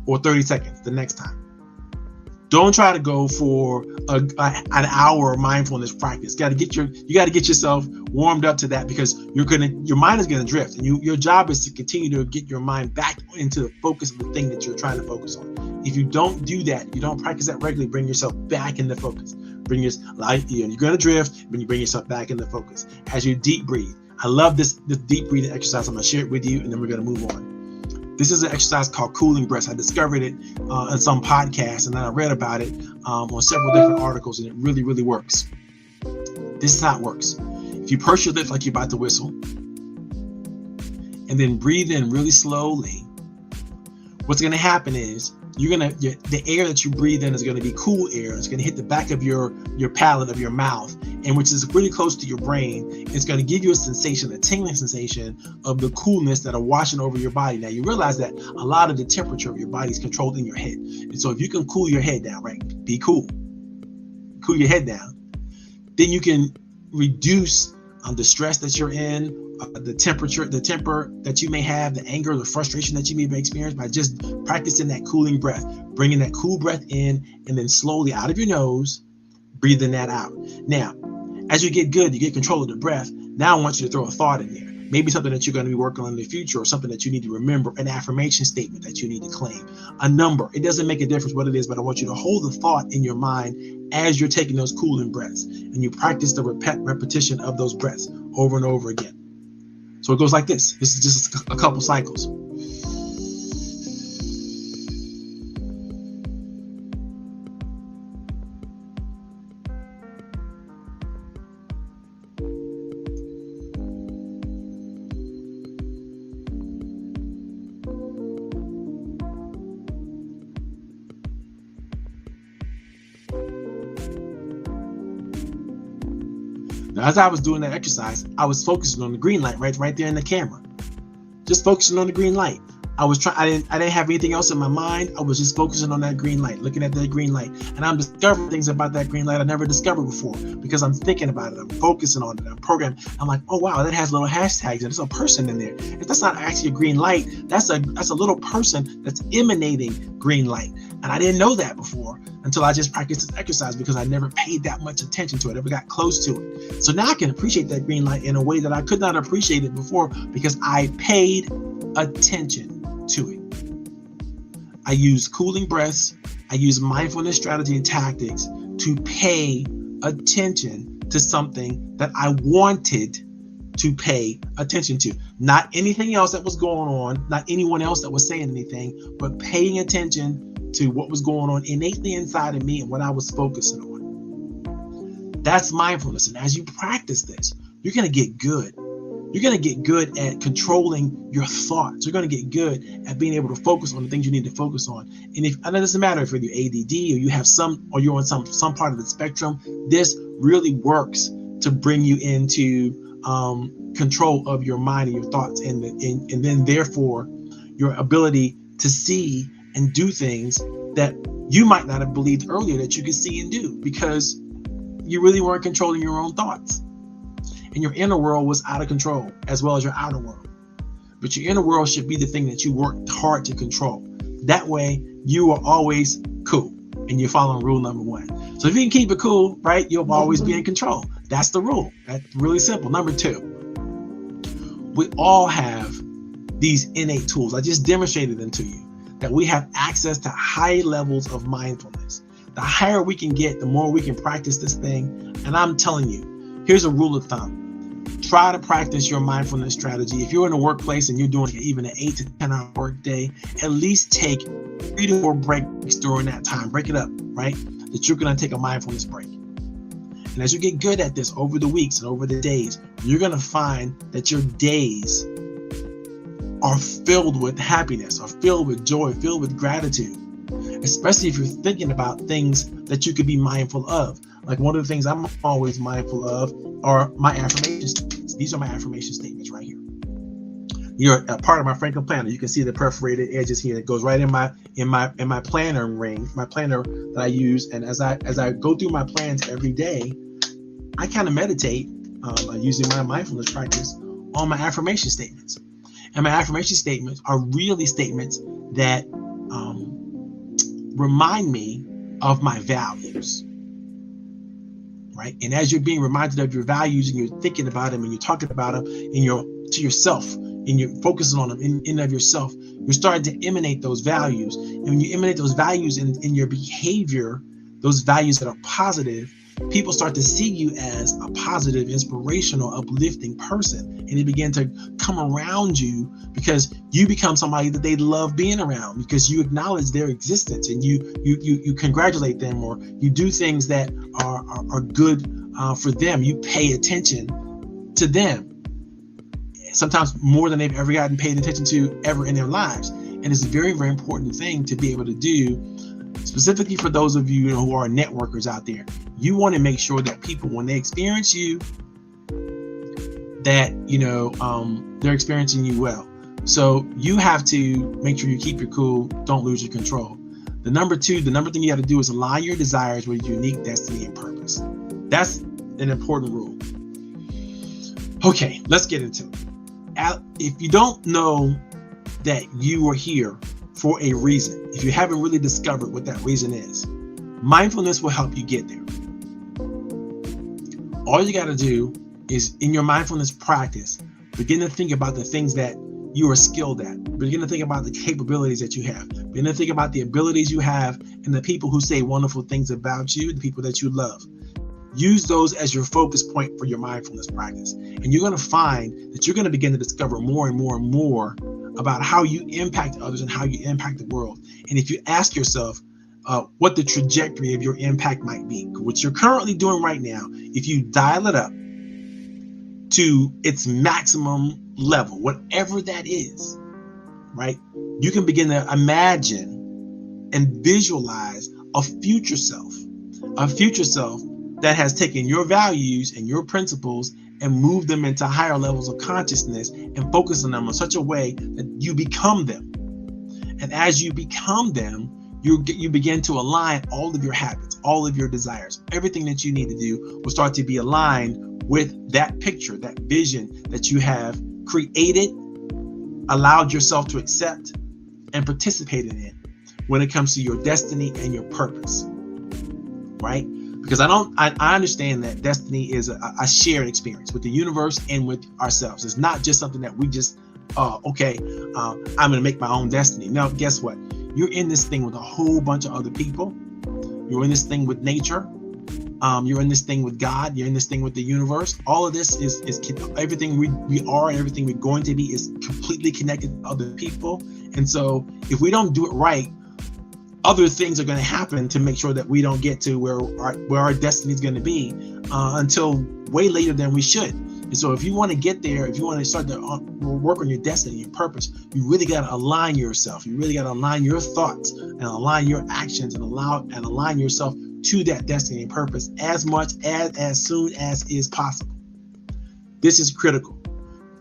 or 30 seconds the next time. Don't try to go for an hour of mindfulness practice. You got to get yourself warmed up to that, because your mind is gonna drift, and your job is to continue to get your mind back into the focus of the thing that you're trying to focus on. If you don't do that, you don't practice that regularly, bring yourself back into focus. You're gonna drift, but you bring yourself back into focus as you deep breathe. I love this deep breathing exercise. I'm gonna share it with you, and then we're gonna move on. This is an exercise called cooling breaths. I discovered it on some podcast, and then I read about it on several different articles, and it really, really works. This is how it works. If you purse your lips like you're about to whistle, and then breathe in really slowly, what's going to happen is the air that you breathe in is going to be cool air. It's going to hit the back of your palate of your mouth, and which is really close to your brain. It's going to give you a tingling sensation of the coolness that are washing over your body. Now, you realize that a lot of the temperature of your body is controlled in your head. And so if you can cool your head down, right? Be cool. Cool your head down. Then you can reduce the stress that you're in, the temper that you may have, the anger, the frustration that you may experience, by just practicing that cooling breath, bringing that cool breath in, and then slowly out of your nose, breathing that out. Now, as you get good, you get control of the breath. Now I want you to throw a thought in there. Maybe something that you're going to be working on in the future, or something that you need to remember, an affirmation statement that you need to claim, a number. It doesn't make a difference what it is, but I want you to hold the thought in your mind as you're taking those cooling breaths, and you practice the repetition of those breaths over and over again. So it goes like this. This is just a couple cycles. Now, as I was doing that exercise, I was focusing on the green light right there in the camera. Just focusing on the green light. I didn't have anything else in my mind. I was just focusing on that green light, looking at that green light. And I'm discovering things about that green light I never discovered before because I'm thinking about it. I'm focusing on it. I'm programming. I'm like, oh, wow, that has little hashtags. And there's a person in there. If that's not actually a green light, that's a little person that's emanating green light. And I didn't know that before until I just practiced this exercise because I never paid that much attention to it, never got close to it. So now I can appreciate that green light in a way that I could not appreciate it before because I paid attention to it. I use cooling breaths. I use mindfulness strategy and tactics to pay attention to something that I wanted to pay attention to. Not anything else that was going on, not anyone else that was saying anything, but paying attention to what was going on innately inside of me and what I was focusing on. That's mindfulness. And as you practice this, you're going to get good. You're going to get good at controlling your thoughts. You're going to get good at being able to focus on the things you need to focus on. And it doesn't matter if you're ADD or you have or you're on some part of the spectrum, this really works to bring you into control of your mind and your thoughts, and then therefore your ability to see and do things that you might not have believed earlier that you could see and do because you really weren't controlling your own thoughts. And your inner world was out of control as well as your outer world. But your inner world should be the thing that you worked hard to control. That way you are always cool and you're following rule number 1. So if you can keep it cool, right, you'll always be in control. That's the rule. That's really simple. Number 2, we all have these innate tools. I just demonstrated them to you, that we have access to high levels of mindfulness. The higher we can get, the more we can practice this thing. And I'm telling you, here's a rule of thumb. Try to practice your mindfulness strategy. If you're in a workplace and you're doing even an 8 to 10 hour work day, at least take 3 to 4 breaks during that time. Break it up, right? That you're going to take a mindfulness break. And as you get good at this over the weeks and over the days, you're going to find that your days are filled with happiness, are filled with joy, filled with gratitude, especially if you're thinking about things that you could be mindful of. Like one of the things I'm always mindful of are my affirmation statements. These are my affirmation statements right here. You're a part of my Franklin planner. You can see the perforated edges here. It goes right in my planner ring, my planner that I use. And as I go through my plans every day, I kind of meditate using my mindfulness practice on my affirmation statements. And my affirmation statements are really statements that remind me of my values. Right? And as you're being reminded of your values and you're thinking about them and you're talking about them to yourself and you're focusing on them in of yourself, you're starting to emanate those values. And when you emanate those values in your behavior, those values that are positive, people start to see you as a positive, inspirational, uplifting person. And they begin to come around you because you become somebody that they love being around because you acknowledge their existence and you congratulate them, or you do things that are good for them. You pay attention to them, sometimes more than they've ever gotten paid attention to ever in their lives. And it's a very, very important thing to be able to do, specifically for those of you who are networkers out there. You want to make sure that people, when they experience you, that they're experiencing you well. So you have to make sure you keep your cool, don't lose your control. The number thing you have to do is align your desires with your unique destiny and purpose. That's an important rule. Okay, let's get into it. If you don't know that you are here for a reason, if you haven't really discovered what that reason is, mindfulness will help you get there. All you got to do is, in your mindfulness practice, begin to think about the things that you are skilled at. Begin to think about the capabilities that you have. Begin to think about the abilities you have and the people who say wonderful things about you, the people that you love. Use those as your focus point for your mindfulness practice. And you're going to find that you're going to begin to discover more and more and more about how you impact others and how you impact the world. And if you ask yourself what the trajectory of your impact might be, what you're currently doing right now, if you dial it up to its maximum level, whatever that is, right? You can begin to imagine and visualize a future self that has taken your values and your principles and moved them into higher levels of consciousness and focus on them in such a way that you become them. And as you become them, you begin to align all of your habits, all of your desires. Everything that you need to do will start to be aligned with that picture, that vision that you have created, allowed yourself to accept, and participated in when it comes to your destiny and your purpose, right? Because I understand that destiny is a shared experience with the universe and with ourselves. It's not just something that we just, I'm going to make my own destiny. No, guess what? You're in this thing with a whole bunch of other people. You're in this thing with nature. You're in this thing with God. You're in this thing with the universe. All of this is everything we are and everything we're going to be is completely connected to other people. And so if we don't do it right, other things are going to happen to make sure that we don't get to where our destiny is going to be until way later than we should. And so if you want to get there, if you want to start to work on your destiny, your purpose, you really got to align yourself. You really got to align your thoughts and align your actions and align yourself to that destiny and purpose as soon as is possible. This is critical.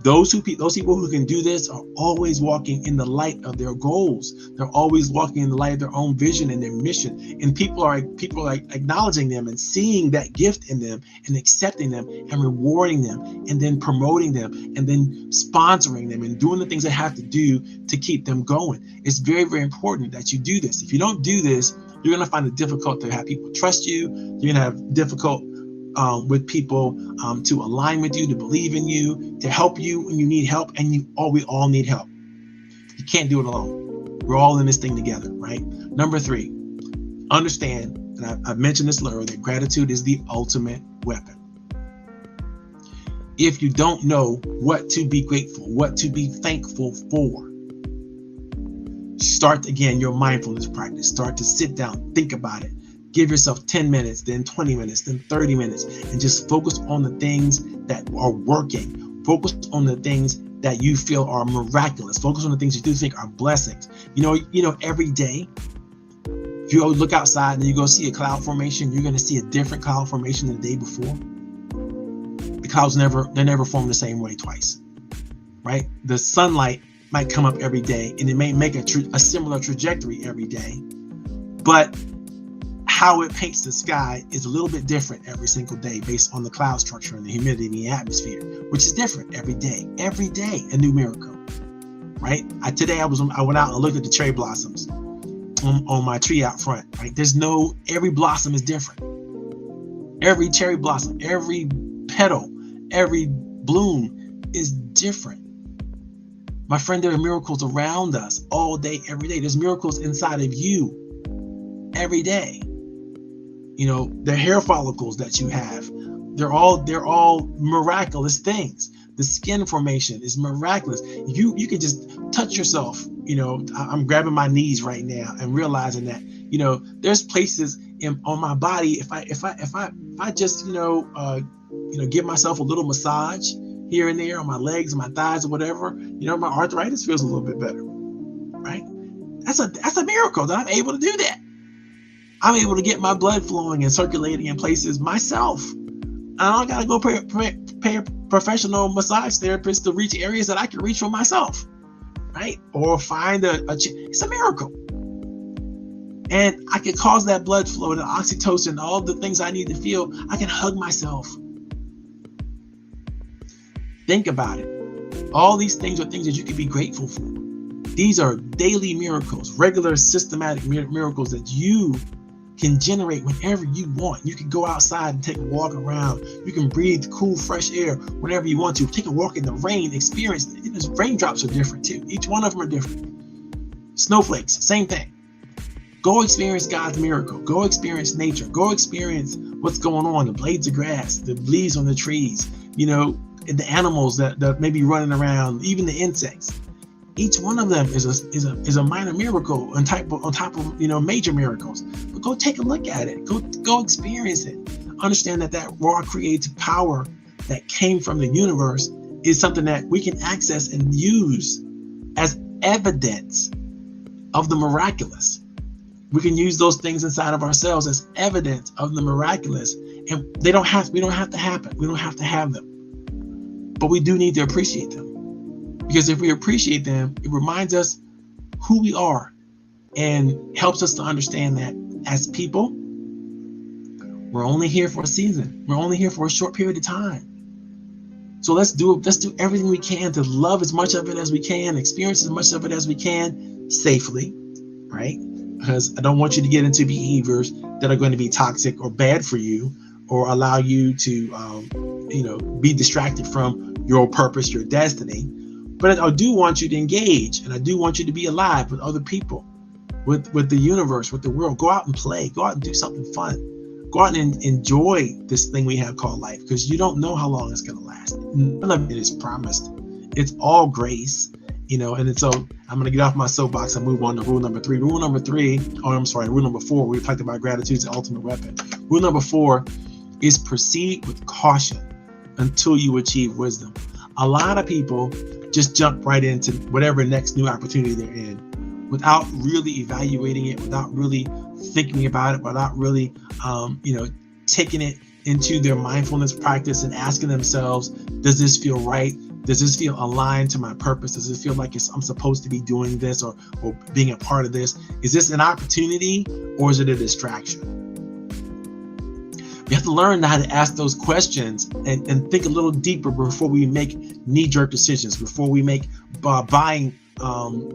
Those people who can do this are always walking in the light of their goals. They're always walking in the light of their own vision and their mission. And people are acknowledging them and seeing that gift in them and accepting them and rewarding them and then promoting them and then sponsoring them and doing the things they have to do to keep them going. It's very, very important that you do this. If you don't do this, you're going to find it difficult to have people trust you. You're going to have difficult with people to align with you, to believe in you, to help you when you need help, and we all need help. You can't do it alone. We're all in this thing together, right? Number 3, understand, and I've mentioned this earlier, that gratitude is the ultimate weapon. If you don't know what to be grateful, what to be thankful for, start again your mindfulness practice. Start to sit down, think about it. Give yourself 10 minutes, then 20 minutes, then 30 minutes, and just focus on the things that are working. Focus on the things that you feel are miraculous. Focus on the things you do think are blessings. You know, every day, if you look outside and you go see a cloud formation, you're going to see a different cloud formation than the day before. The clouds never form the same way twice, right? The sunlight might come up every day, and it may make a similar trajectory every day, but how it paints the sky is a little bit different every single day based on the cloud structure and the humidity in the atmosphere, which is different every day. Every day, a new miracle, right? Today I went out and looked at the cherry blossoms on my tree out front, right? Every blossom is different. Every cherry blossom, every petal, every bloom is different. My friend, there are miracles around us all day, every day. There's miracles inside of you every day. You know, the hair follicles that you have, they're all miraculous things. The skin formation is miraculous. You can just touch yourself. You know, I'm grabbing my knees right now and realizing that, you know, there's places on my body. If I just give myself a little massage here and there on my legs and my thighs or whatever, you know, my arthritis feels a little bit better, right? That's a miracle that I'm able to do that. I'm able to get my blood flowing and circulating in places myself. I don't got to go pay a professional massage therapist to reach areas that I can reach for myself, right? Or find it's a miracle. And I can cause that blood flow and oxytocin, all the things I need to feel. I can hug myself. Think about it. All these things are things that you can be grateful for. These are daily miracles, regular systematic miracles that you can generate whenever you want. You can go outside and take a walk around. You can breathe cool, fresh air whenever you want to. Take a walk in the rain, experience it. Raindrops are different too. Each one of them are different. Snowflakes, same thing. Go experience God's miracle. Go experience nature. Go experience what's going on, the blades of grass, the leaves on the trees, you know, the animals that may be running around, even the insects. Each one of them is a minor miracle on top of major miracles. But go take a look at it. Go experience it. Understand that raw creative power that came from the universe is something that we can access and use as evidence of the miraculous. We can use those things inside of ourselves as evidence of the miraculous And we don't have to happen. We don't have to have them. But we do need to appreciate them. Because if we appreciate them, it reminds us who we are and helps us to understand that as people, we're only here for a season. We're only here for a short period of time. So let's do everything we can to love as much of it as we can, experience as much of it as we can safely, right? Because I don't want you to get into behaviors that are going to be toxic or bad for you, or allow you to, be distracted from your purpose, your destiny. But I do want you to engage, and I do want you to be alive with other people, with the universe, with the world. Go out and play. Go out and do something fun. Go out and enjoy this thing we have called life, because you don't know how long it's going to last. None of it is promised. It's all grace, and so I'm going to get off my soapbox and move on to rule number 3. Rule number 4, we talked about gratitude is the ultimate weapon. Rule number 4 is proceed with caution until you achieve wisdom. A lot of people just jump right into whatever next new opportunity they're in without really evaluating it, without really thinking about it, without really, taking it into their mindfulness practice and asking themselves, does this feel right? Does this feel aligned to my purpose? Does it feel like I'm supposed to be doing this or being a part of this? Is this an opportunity or is it a distraction? We have to learn how to ask those questions and think a little deeper before we make knee-jerk decisions, before we make buying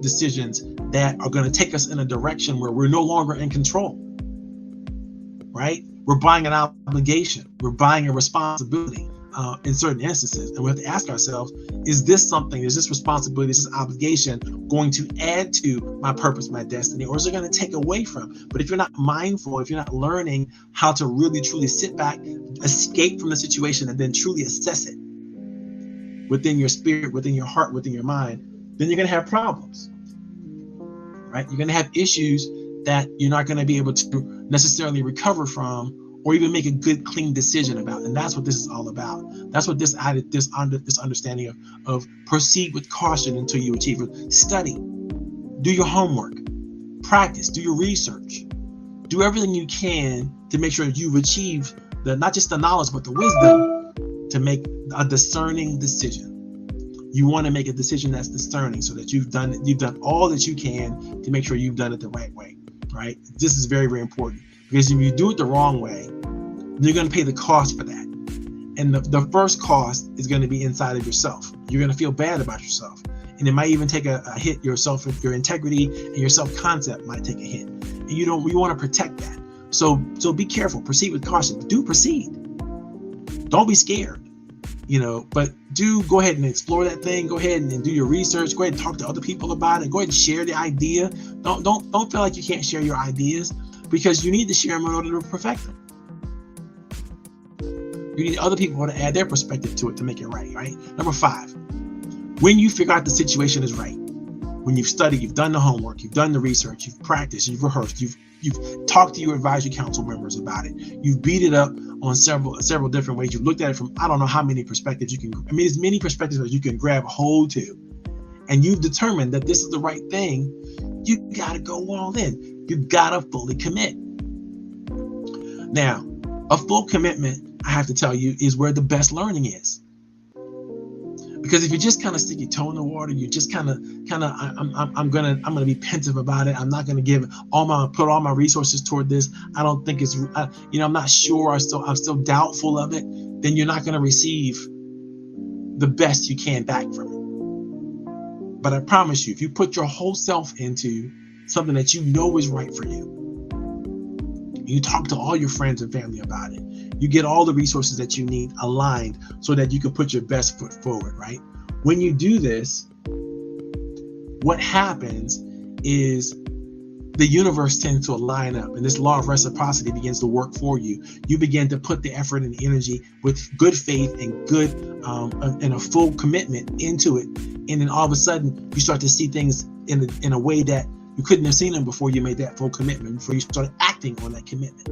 decisions that are going to take us in a direction where we're no longer in control, right? We're buying an obligation. We're buying a responsibility in certain instances. And we have to ask ourselves, is this responsibility, is this obligation going to add to my purpose, my destiny, or is it going to take away from? But if you're not mindful, if you're not learning how to really, truly sit back, escape from the situation, and then truly assess it within your spirit, within your heart, within your mind, then you're going to have problems, right? You're going to have issues that you're not going to be able to necessarily recover from or even make a good, clean decision about. And that's what this is all about. That's what this understanding of proceed with caution until you achieve it. Study, do your homework, practice, do your research, do everything you can to make sure you've achieved not just the knowledge, but the wisdom to make a discerning decision. You want to make a decision that's discerning so that you've done all that you can to make sure you've done it the right way, right? This is very, very important, because if you do it the wrong way, you're going to pay the cost for that. And the first cost is going to be inside of yourself. You're going to feel bad about yourself. And it might even take a hit. Your integrity and your self-concept might take a hit. And we want to protect that. So be careful. Proceed with caution. Do proceed. Don't be scared. But do go ahead and explore that thing. Go ahead and do your research. Go ahead and talk to other people about it. Go ahead and share the idea. Don't feel like you can't share your ideas, because you need to share them in order to perfect them. You need other people to add their perspective to it to make it right, right? Number 5, when you figure out the situation is right, when you've studied, you've done the homework, you've done the research, you've practiced, you've rehearsed, you've talked to your advisory council members about it, you've beat it up on several different ways, you've looked at it from I don't know how many perspectives as many perspectives as you can grab hold to, and you've determined that this is the right thing, you got to go all in. You got to fully commit. Now, a full commitment, I have to tell you, is where the best learning is. Because if you just kind of stick your toe in the water, you just kind of, I'm gonna be pensive about it. I'm not gonna put all my resources toward this. I don't think it's, I'm not sure. I'm still doubtful of it. Then you're not gonna receive the best you can back from it. But I promise you, if you put your whole self into something that you know is right for you, you talk to all your friends and family about it, you get all the resources that you need aligned so that you can put your best foot forward, right? When you do this, what happens is the universe tends to line up, and this law of reciprocity begins to work for you. You begin to put the effort and energy with good faith and good and a full commitment into it, and then all of a sudden you start to see things in a way that you couldn't have seen them before you made that full commitment, before you started acting on that commitment.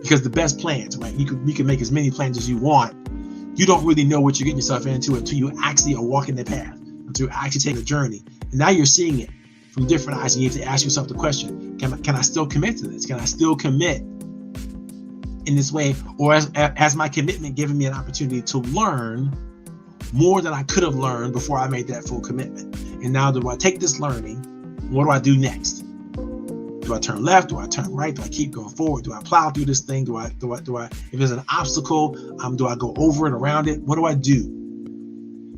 Because the best plans, right? You can make as many plans as you want. You don't really know what you're getting yourself into until you actually are walking the path, until you actually take a journey. And now you're seeing it from different eyes. And you have to ask yourself the question, can I still commit to this? Can I still commit in this way, or as my commitment giving me an opportunity to learn more than I could have learned before I made that full commitment. And now do I take this learning? What do I do next? Do I turn left? Do I turn right? Do I keep going forward? Do I plow through this thing? Do I if there's an obstacle, do I go over it, around it? What do I do?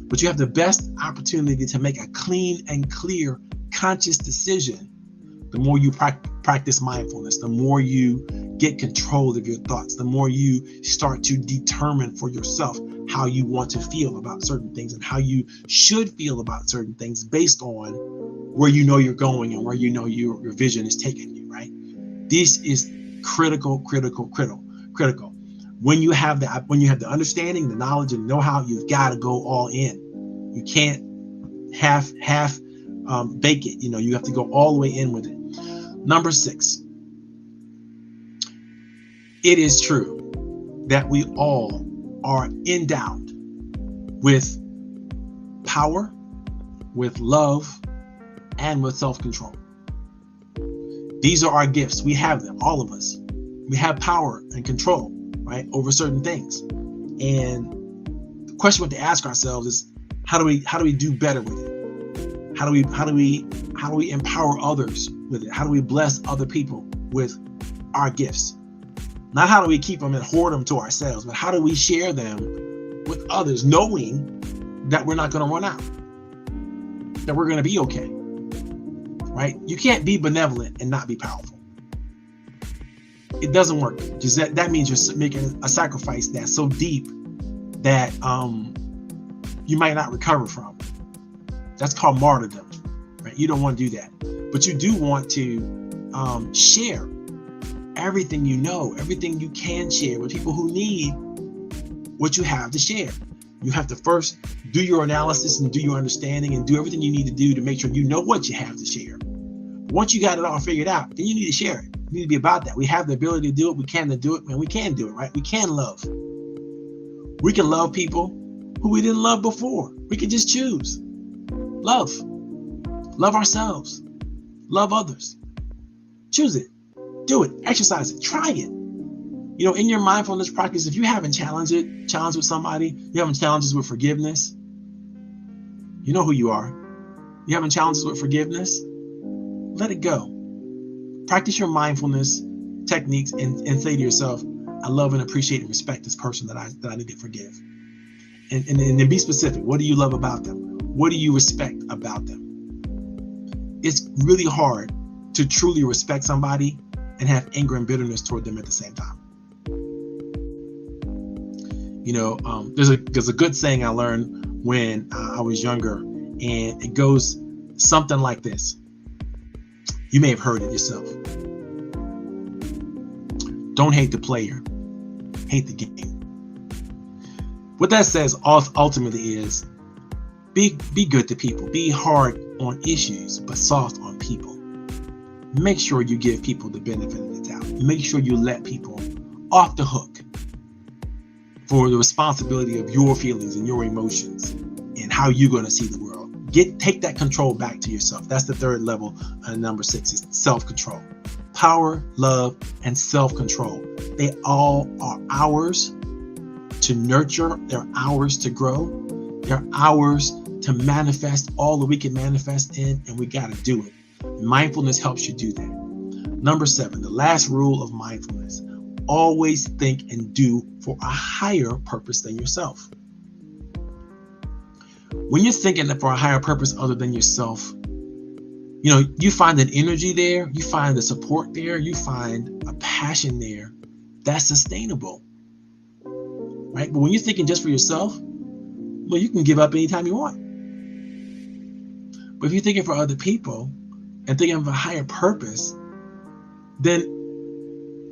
But you have the best opportunity to make a clean and clear conscious decision the more you practice mindfulness, the more you get control of your thoughts, the more you start to determine for yourself how you want to feel about certain things and how you should feel about certain things based on where you know you're going and where you know your vision is taking you, right? This is critical. When you have the understanding, the knowledge, and know-how, you've got to go all in. You can't half bake it. You have to go all the way in with it. Number 6, it is true that we all are endowed with power, with love, and with self-control. These are our gifts. We have them, all of us. We have power and control, right, over certain things. And the question we have to ask ourselves is, how do we do better with it? How do we empower others with it? How do we bless other people with our gifts? Not how do we keep them and hoard them to ourselves, but how do we share them with others, knowing that we're not going to run out, that we're going to be okay, right? You can't be benevolent and not be powerful. It doesn't work, because that means you're making a sacrifice that's so deep that you might not recover from. That's called martyrdom, right? You don't want to do that, but you do want to share everything you know, everything you can share with people who need what you have to share. You have to first do your analysis and do your understanding and do everything you need to do to make sure you know what you have to share. Once you got it all figured out, then you need to share it. You need to be about that. We have the ability to do it. We can do it, and we can do it, right? We can love. We can love people who we didn't love before. We can just choose. Love ourselves, love others. Choose it, do it, exercise it, try it. In your mindfulness practice, if you haven't challenged with somebody, you having challenges with forgiveness, you know who you are. You having challenges with forgiveness, let it go. Practice your mindfulness techniques and say to yourself, I love and appreciate and respect this person that I need to forgive. And then be specific. What do you love about them? What do you respect about them? It's really hard to truly respect somebody and have anger and bitterness toward them at the same time. There's a good saying I learned when I was younger, and it goes something like this. You may have heard it yourself. Don't hate the player, hate the game. What that says ultimately is, be good to people. Be hard on issues, but soft on people. Make sure you give people the benefit of the doubt. Make sure you let people off the hook for the responsibility of your feelings and your emotions and how you're going to see the world. Take that control back to yourself. That's the third level. Number 6 is self-control. Power, love, and self-control. They all are ours to nurture. They're ours to grow. They're ours to manifest all that we can manifest in, and we got to do it. Mindfulness helps you do that. Number 7, the last rule of mindfulness: always think and do for a higher purpose than yourself. When you're thinking for a higher purpose other than yourself, you find an energy there, you find the support there, you find a passion there that's sustainable, right? But when you're thinking just for yourself, well, you can give up anytime you want. But if you're thinking for other people and thinking of a higher purpose, then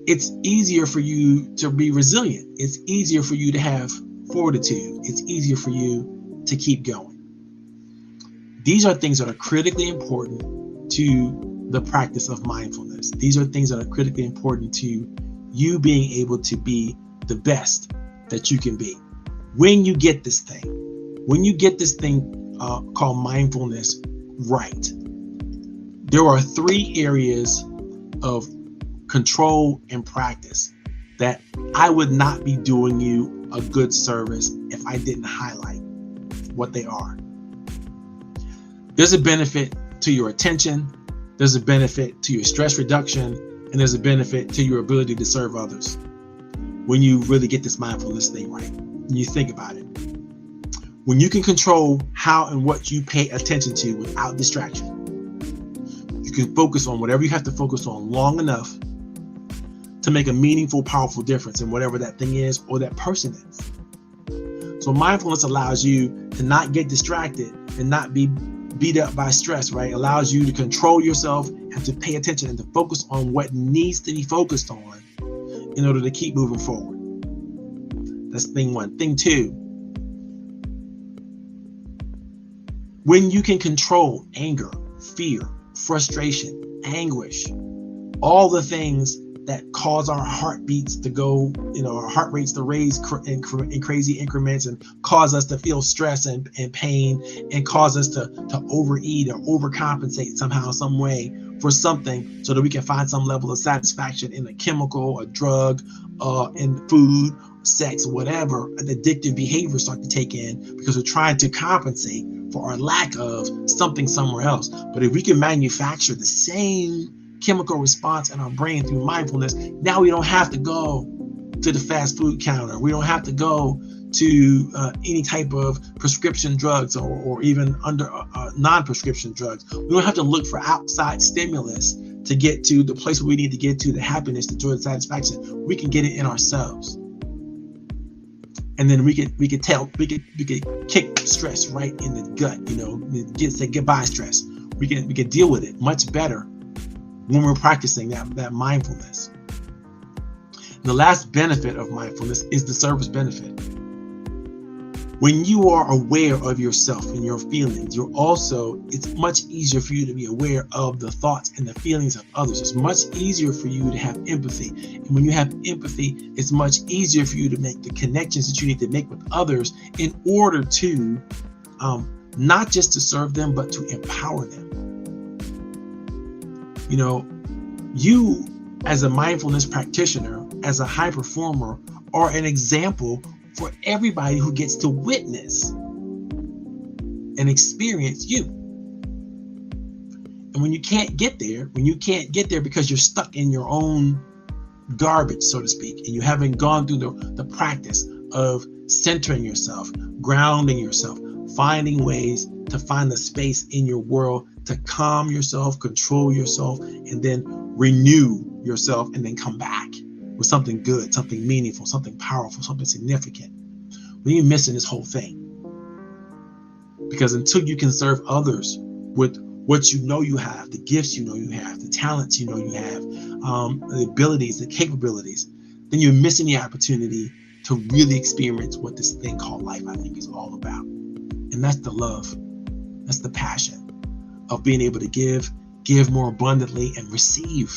it's easier for you to be resilient. It's easier for you to have fortitude. It's easier for you to keep going. These are things that are critically important to the practice of mindfulness. These are things that are critically important to you being able to be the best that you can be. When you get this thing called mindfulness right, there are 3 areas of control and practice that I would not be doing you a good service if I didn't highlight what they are. There's a benefit to your attention, there's a benefit to your stress reduction, and there's a benefit to your ability to serve others when you really get this mindfulness thing right. When you think about it. When you can control how and what you pay attention to without distraction, you can focus on whatever you have to focus on long enough to make a meaningful, powerful difference in whatever that thing is or that person is. So mindfulness allows you to not get distracted and not be beat up by stress, right? Allows you to control yourself and to pay attention and to focus on what needs to be focused on in order to keep moving forward. That's thing one. Thing two, when you can control anger, fear, frustration, anguish, all the things that cause our heartbeats to go, our heart rates to raise in crazy increments and cause us to feel stress and pain and cause us to overeat or overcompensate somehow, some way for something so that we can find some level of satisfaction in a chemical, a drug, in food, sex, whatever, an addictive behavior start to take in because we're trying to compensate for our lack of something somewhere else. But if we can manufacture the same chemical response in our brain through mindfulness, now we don't have to go to the fast food counter. We don't have to go to any type of prescription drugs or even under non-prescription drugs. We don't have to look for outside stimulus to get to the place where we need to get to, the happiness, the joy, the satisfaction. We can get it in ourselves. And then we could kick stress right in the gut, say goodbye stress. We can deal with it much better when we're practicing that mindfulness. And the last benefit of mindfulness is the service benefit. When you are aware of yourself and your feelings, it's much easier for you to be aware of the thoughts and the feelings of others. It's much easier for you to have empathy. And when you have empathy, it's much easier for you to make the connections that you need to make with others in order to not just to serve them, but to empower them. You as a mindfulness practitioner, as a high performer, are an example for everybody who gets to witness and experience you. And when you can't get there because you're stuck in your own garbage, so to speak, and you haven't gone through the practice of centering yourself, grounding yourself, finding ways to find the space in your world to calm yourself, control yourself, and then renew yourself, and then come back with something good, something meaningful, something powerful, something significant. Well, you're missing this whole thing. Because until you can serve others with what you have, the gifts you have, the talents you have, the abilities, the capabilities, then you're missing the opportunity to really experience what this thing called life, I think, is all about. And that's the love. That's the passion of being able to give more abundantly, and receive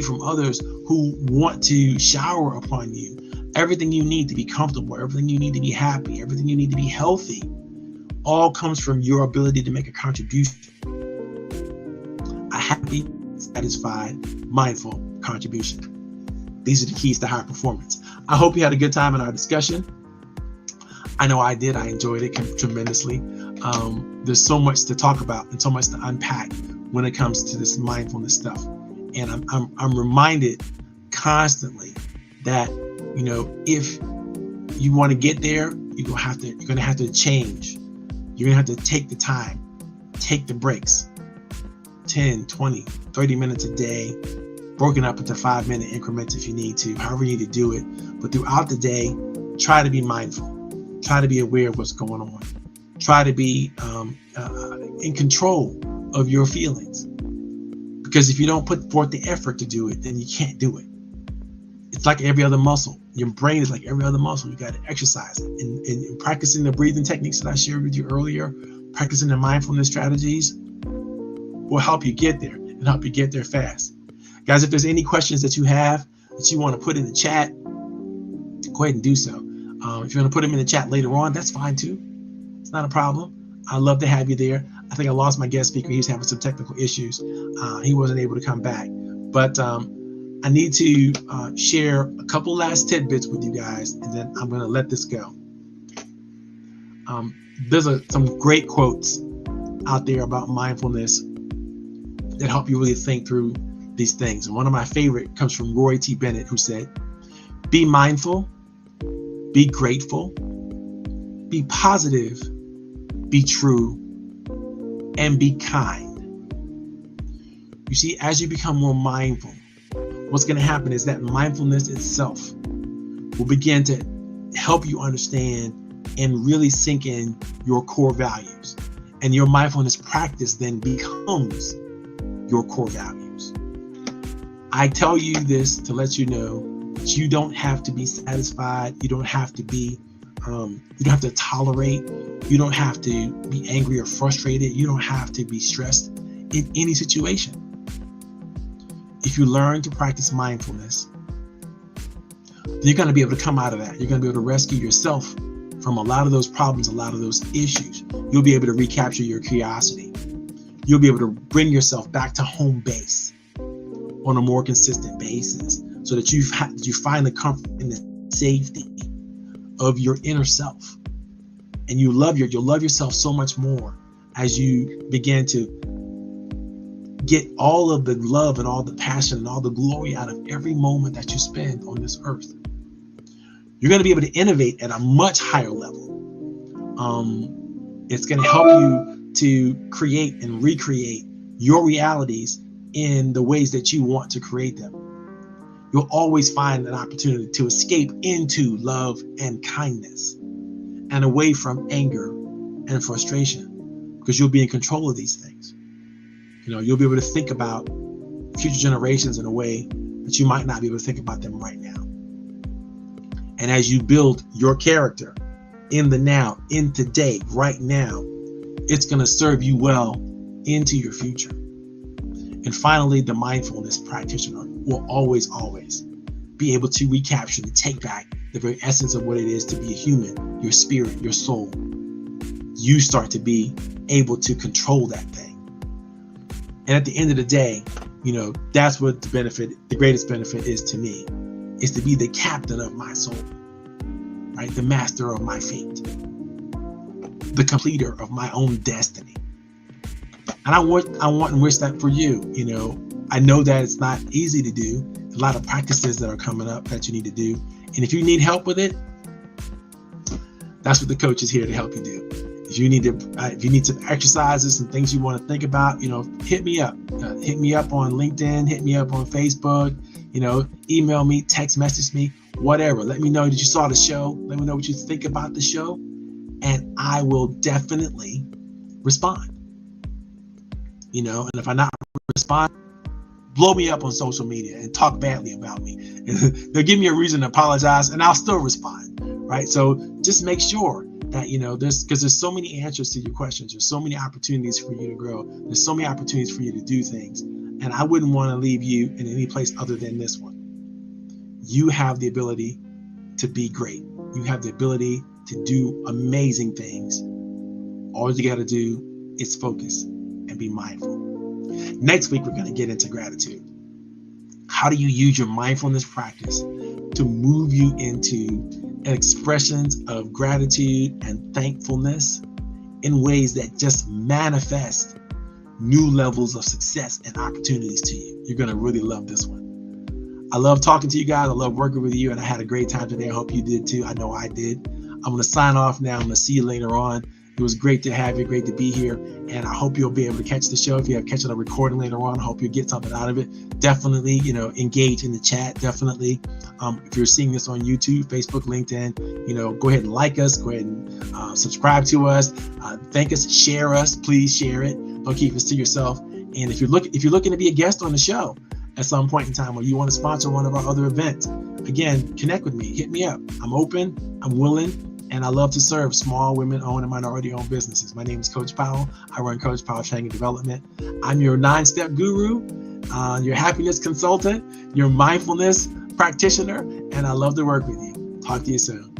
from others who want to shower upon you everything you need to be comfortable, everything you need to be happy, everything you need to be healthy, all comes from your ability to make a contribution. A happy, satisfied, mindful contribution. These are the keys to high performance. I hope you had a good time in our discussion. I know I did. I enjoyed it tremendously. There's so much to talk about and so much to unpack when it comes to this mindfulness stuff. And I'm reminded constantly that, if you want to get there, you're gonna have to change. You're gonna have to take the time, take the breaks, 10, 20, 30 minutes a day, broken up into 5-minute increments if you need to, however you need to do it. But throughout the day, try to be mindful. Try to be aware of what's going on. Try to be in control of your feelings. Because if you don't put forth the effort to do it, then you can't do it. It's like every other muscle. Your brain is like every other muscle. You got to exercise it. And practicing the breathing techniques that I shared with you earlier, practicing the mindfulness strategies will help you get there and help you get there fast. Guys, if there's any questions that you have that you want to put in the chat, go ahead and do so. If you want to put them in the chat later on, that's fine too. It's not a problem. I'd love to have you there. I think I lost my guest speaker. He's having some technical issues. He wasn't able to come back. But I need to share a couple last tidbits with you guys, and then I'm going to let this go. There's some great quotes out there about mindfulness that help you really think through these things. And one of my favorite comes from Roy T. Bennett, who said, "Be mindful, be grateful, be positive, be true, and be kind." You see, as you become more mindful, what's going to happen is that mindfulness itself will begin to help you understand and really sink in your core values. And your mindfulness practice then becomes your core values. I tell you this to let you know that you don't have to be satisfied. You don't have to be, you don't have to tolerate. You don't have to be angry or frustrated. You don't have to be stressed in any situation. If you learn to practice mindfulness, you're going to be able to come out of that. You're going to be able to rescue yourself from a lot of those problems, a lot of those issues. You'll be able to recapture your curiosity. You'll be able to bring yourself back to home base on a more consistent basis, so that you find the comfort and the safety of your inner self. And you'll love yourself so much more as you begin to get all of the love and all the passion and all the glory out of every moment that you spend on this earth. You're going to be able to innovate at a much higher level. It's going to help you to create and recreate your realities in the ways that you want to create them. You'll always find an opportunity to escape into love and kindness and away from anger and frustration, because you'll be in control of these things. You'll be able to think about future generations in a way that you might not be able to think about them right now. And as you build your character in the now, in today, right now, it's going to serve you well into your future. And finally, the mindfulness practitioner will always be able to recapture and take back the very essence of what it is to be a human, your spirit, your soul. You start to be able to control that thing. And at the end of the day, that's what the greatest benefit is to me, is to be the captain of my soul, right? The master of my fate, the completer of my own destiny. And I want and wish that for you. I know that it's not easy to do. A lot of practices that are coming up that you need to do. And if you need help with it, that's what the coach is here to help you do. If you need some exercises and things you want to think about, hit me up. Hit me up on LinkedIn. Hit me up on Facebook. Email me, text message me, whatever. Let me know that you saw the show. Let me know what you think about the show, and I will definitely respond. And if I not respond, blow me up on social media and talk badly about me. They'll give me a reason to apologize, and I'll still respond, right? So just make sure that, there's so many answers to your questions. There's so many opportunities for you to grow. There's so many opportunities for you to do things. And I wouldn't want to leave you in any place other than this one. You have the ability to be great. You have the ability to do amazing things. All you got to do is focus and be mindful. Next week, we're going to get into gratitude. How do you use your mindfulness practice to move you into expressions of gratitude and thankfulness in ways that just manifest new levels of success and opportunities to you? You're going to really love this one. I love talking to you guys. I love working with you, and I had a great time today. I hope you did too. I know I did. I'm going to sign off now. I'm going to see you later on. It was great to have you, great to be here, and I hope you'll be able to catch the show. If you have catch a recording later on, I hope you get something out of it. Definitely, engage in the chat. Definitely, if you're seeing this on YouTube, Facebook, LinkedIn, go ahead and like us. Go ahead and subscribe to us. Thank us. Share us. Please share it. Don't keep this to yourself. And if you're looking to be a guest on the show at some point in time, or you want to sponsor one of our other events, again, connect with me. Hit me up. I'm open. I'm willing. And I love to serve small, women-owned, and minority-owned businesses. My name is Coach Powell. I run Coach Powell Training and Development. I'm your 9-step guru, your happiness consultant, your mindfulness practitioner, and I love to work with you. Talk to you soon.